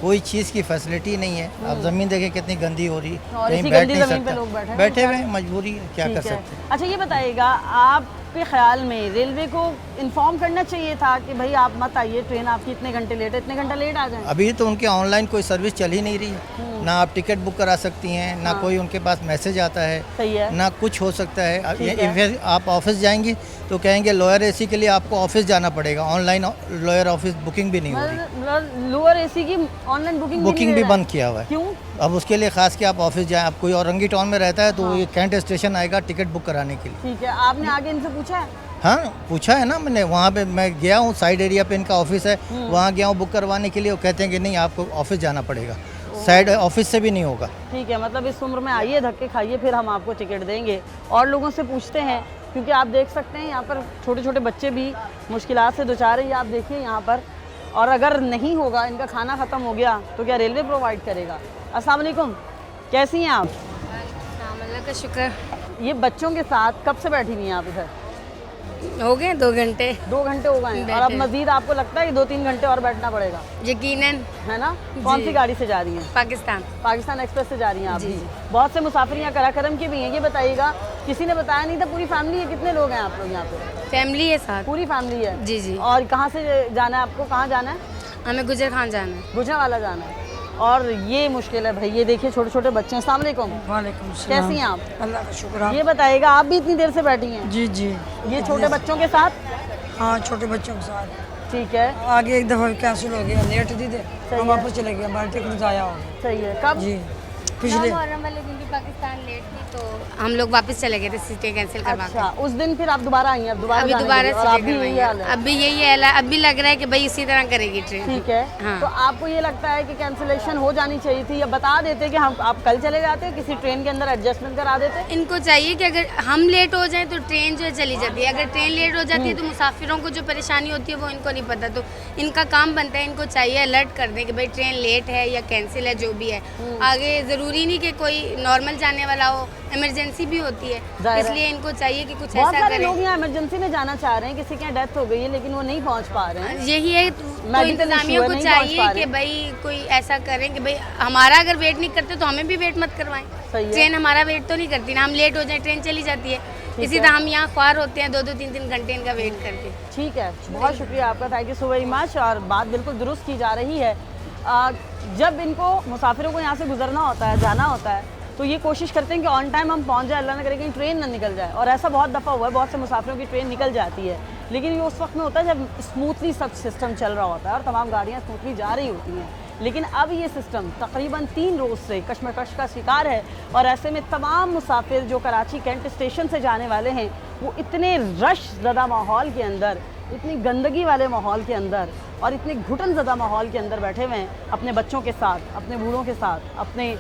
कोई चीज़ की फैसिलिटी नहीं है। आप ज़मीन देखें कितनी गंदी हो रही है, कहीं बैठ नहीं सकता, बैठे हुए मजबूरी है, क्या कर सकते हैं। अच्छा ये बताइएगा, आपके ख्याल में रेलवे को इन्फॉर्म करना चाहिए था कि भाई आप मत आइए, ट्रेन आपकी इतने घंटे लेट है, इतने घंटा लेट आ जाए। अभी तो उनके ऑनलाइन कोई सर्विस चल ही नहीं रही है, ना आप टिकट बुक करा सकती हैं, ना कोई उनके पास मैसेज आता है, सही है, ना कुछ हो सकता है। आप ऑफिस जाएंगी तो कहेंगे लोअर एसी के लिए आपको ऑफिस जाना पड़ेगा, ऑनलाइन लोअर ऑफिस बुकिंग भी नहीं हो रही। लोअर एसी की ऑनलाइन बुकिंग भी बंद किया हुआ है। क्यों? अब उसके लिए खास कि आप ऑफिस जाएं, आप कोई औरंगी टाउन में रहता है तो ये कैंट स्टेशन आएगा टिकट बुक कराने के लिए। ठीक है, आपने आगे इनसे पूछा है? हाँ पूछा है ना मैंने, वहाँ पे मैं गया हूँ, साइड एरिया पे इनका ऑफिस है, वहाँ गया हूँ बुक करवाने के लिए। वो कहते हैं कि नहीं आपको ऑफिस जाना पड़ेगा, साइड ऑफिस से भी नहीं होगा। ठीक है, मतलब इस उम्र में आइए, धक्के खाइए, फिर हम आपको टिकट देंगे। और लोगों से पूछते हैं, क्योंकि आप देख सकते हैं यहाँ पर छोटे छोटे बच्चे भी मुश्किलात से दुचार है। आप देखिए यहाँ पर, और अगर नहीं होगा, इनका खाना ख़त्म हो गया तो क्या रेलवे प्रोवाइड करेगा? अस्सलाम वालेकुम, कैसी हैं आप? अल्लाह का शुक्र। ये बच्चों के साथ कब से बैठी हुई हैं आप इधर? हो गए 2 घंटे। 2 घंटे हो गए हैं और अब मजीद आपको लगता है कि 2-3 घंटे और बैठना पड़ेगा? यकीनन, है ना? कौन सी गाड़ी से जा रही हैं? पाकिस्तान एक्सप्रेस से जा रही हैं आप भी? बहुत से मुसाफिर यहाँ कराकरम के भी हैं। ये बताइएगा, किसी ने बताया नहीं था, पूरी फैमिली है? कितने लोग हैं आप लोग यहाँ पे? फैमिली है साथ। पूरी फैमिली है? जी जी। और कहाँ से जाना है आपको, कहाँ जाना है? हमें गुजर खान जाना है। गुजरांवाला जाना है। और ये मुश्किल है भाई, ये देखिए छोटे छोटे बच्चे हैं। अस्सलाम वालेकुम। वालेकुम सलाम। कैसी हैं आप? अल्लाह का शुक्र। ये बताइएगा, आप भी इतनी देर से बैठी हैं? जी जी। ये छोटे बच्चों के साथ? हाँ, छोटे बच्चों के साथ। ठीक है। आगे एक दफ़ा कैंसिल हो गया, लेट दी थे, हम वापस चले गए, हमारा टिकट ज़ाया हो गया। सही है। कब? जी पिछले मुहर्रम वाले दिन भी पाकिस्तान लेट थी तो हम लोग वापस चले गए थे सीटें कैंसिल करवा के। अच्छा, उस दिन फिर आप दोबारा आई हैं? अब दोबारा अभी दोबारा अभी यही हाल है? अभी यही हाल है। अभी लग रहा है कि भाई इसी तरह करेगी ट्रेन। ठीक है। हाँ। तो आपको ये लगता है कि कैंसिलेशन हो जानी चाहिए थी, या बता देते कि हम आप कल चले जाते, किसी ट्रेन के अंदर एडजस्टमेंट करा देते? इनको चाहिए कि अगर हम लेट हो जाएं तो ट्रेन जो है चली जाती है, अगर ट्रेन लेट हो जाती है तो मुसाफिरों को जो परेशानी होती है वो इनको नहीं पता। तो इनका काम बनता है, इनको चाहिए अलर्ट कर दें कि भाई ट्रेन लेट है या कैंसिल है, जो भी है। आगे ज़रूरी नहीं कि कोई नॉर्मल जाने वाला हो, इमरजेंसी भी होती है, इसलिए इनको चाहिए कि कुछ ऐसा करें। लोग यहाँ इमरजेंसी में जाना चाह रहे हैं, किसी के यहाँ डेथ हो गई है लेकिन वो नहीं पहुँच पा रहे हैं। यही है, तो इंतजामियों को चाहिए कि भाई कोई ऐसा करें कि भाई हमारा अगर वेट नहीं करते तो हमें भी वेट मत करवाएं। ट्रेन हमारा वेट तो नहीं करती ना, हम लेट हो जाए ट्रेन चली जाती है, इसी तरह हम यहाँ ख्वार होते हैं 2-2 3-3 घंटे इनका वेट करके। ठीक है, बहुत शुक्रिया आपका, thank you so very much. और बात बिल्कुल दुरुस्त की जा रही है। जब इनको मुसाफिरों को यहाँ से गुजरना होता है, जाना होता है, तो ये कोशिश करते हैं कि ऑन टाइम हम पहुँच जाए, अल्लाह ना करे कहीं ट्रेन ना निकल जाए। और ऐसा बहुत दफ़ा हुआ है, बहुत से मुसाफिरों की ट्रेन निकल जाती है, लेकिन ये उस वक्त में होता है जब स्मूथली सब सिस्टम चल रहा होता है और तमाम गाड़ियाँ स्मूथली जा रही होती हैं। लेकिन अब ये सिस्टम तकरीबन 3 रोज़ से कशमकश का शिकार है और ऐसे में तमाम मुसाफिर जो कराची कैंट स्टेशन से जाने वाले हैं वो इतने रश ज़दा माहौल के अंदर, इतनी गंदगी वाले माहौल के अंदर और इतने घुटन ज़दा माहौल के अंदर बैठे हुए हैं अपने बच्चों के साथ, अपने बूढ़ों के साथ, अपने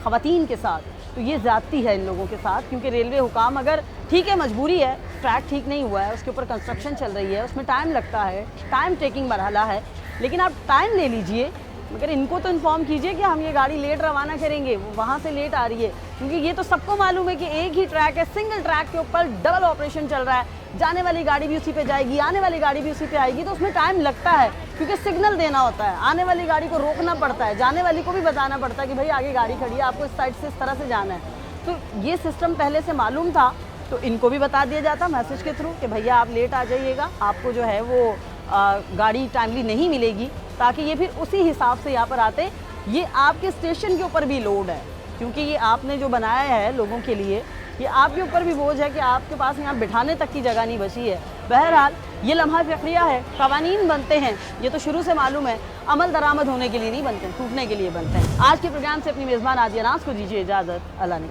ख़वातीन के साथ। तो ये ज़्यादती है इन लोगों के साथ, क्योंकि रेलवे हुकाम, अगर ठीक है मजबूरी है, ट्रैक ठीक नहीं हुआ है, उसके ऊपर कंस्ट्रक्शन चल रही है, उसमें टाइम लगता है, टाइम टेकिंग मरहला है, लेकिन आप टाइम ले लीजिए, मगर इनको तो इन्फॉर्म कीजिए कि हम ये गाड़ी लेट रवाना करेंगे, वो वहाँ से लेट आ रही है। क्योंकि ये तो सबको मालूम है कि एक ही ट्रैक है, सिंगल ट्रैक के ऊपर डबल ऑपरेशन चल रहा है, जाने वाली गाड़ी भी उसी पे जाएगी, आने वाली गाड़ी भी उसी पे आएगी, तो उसमें टाइम लगता है, क्योंकि सिग्नल देना होता है, आने वाली गाड़ी को रोकना पड़ता है, जाने वाली को भी बताना पड़ता है कि भाई आगे गाड़ी खड़ी है, आपको इस साइड से इस तरह से जाना है। तो ये सिस्टम पहले से मालूम था, तो इनको भी बता दिया जाता मैसेज के थ्रू कि भैया आप लेट आ जाइएगा, आपको जो है वो गाड़ी टाइमली नहीं मिलेगी, ताकि ये फिर उसी हिसाब से यहाँ पर आते। ये आपके स्टेशन के ऊपर भी लोड है, क्योंकि ये आपने जो बनाया है लोगों के लिए, ये आपके ऊपर भी बोझ है कि आपके पास यहाँ बिठाने तक की जगह नहीं बची है। बहरहाल ये लम्हा फ़िक्रिया है, क़वानीन बनते हैं, ये तो शुरू से मालूम है, अमल दरामद होने के लिए नहीं बनते, टूटने के लिए बनते हैं। आज के प्रोग्राम से अपनी मेज़बान आदिया नाज़ को दीजिए इजाज़त। अल्लाह ने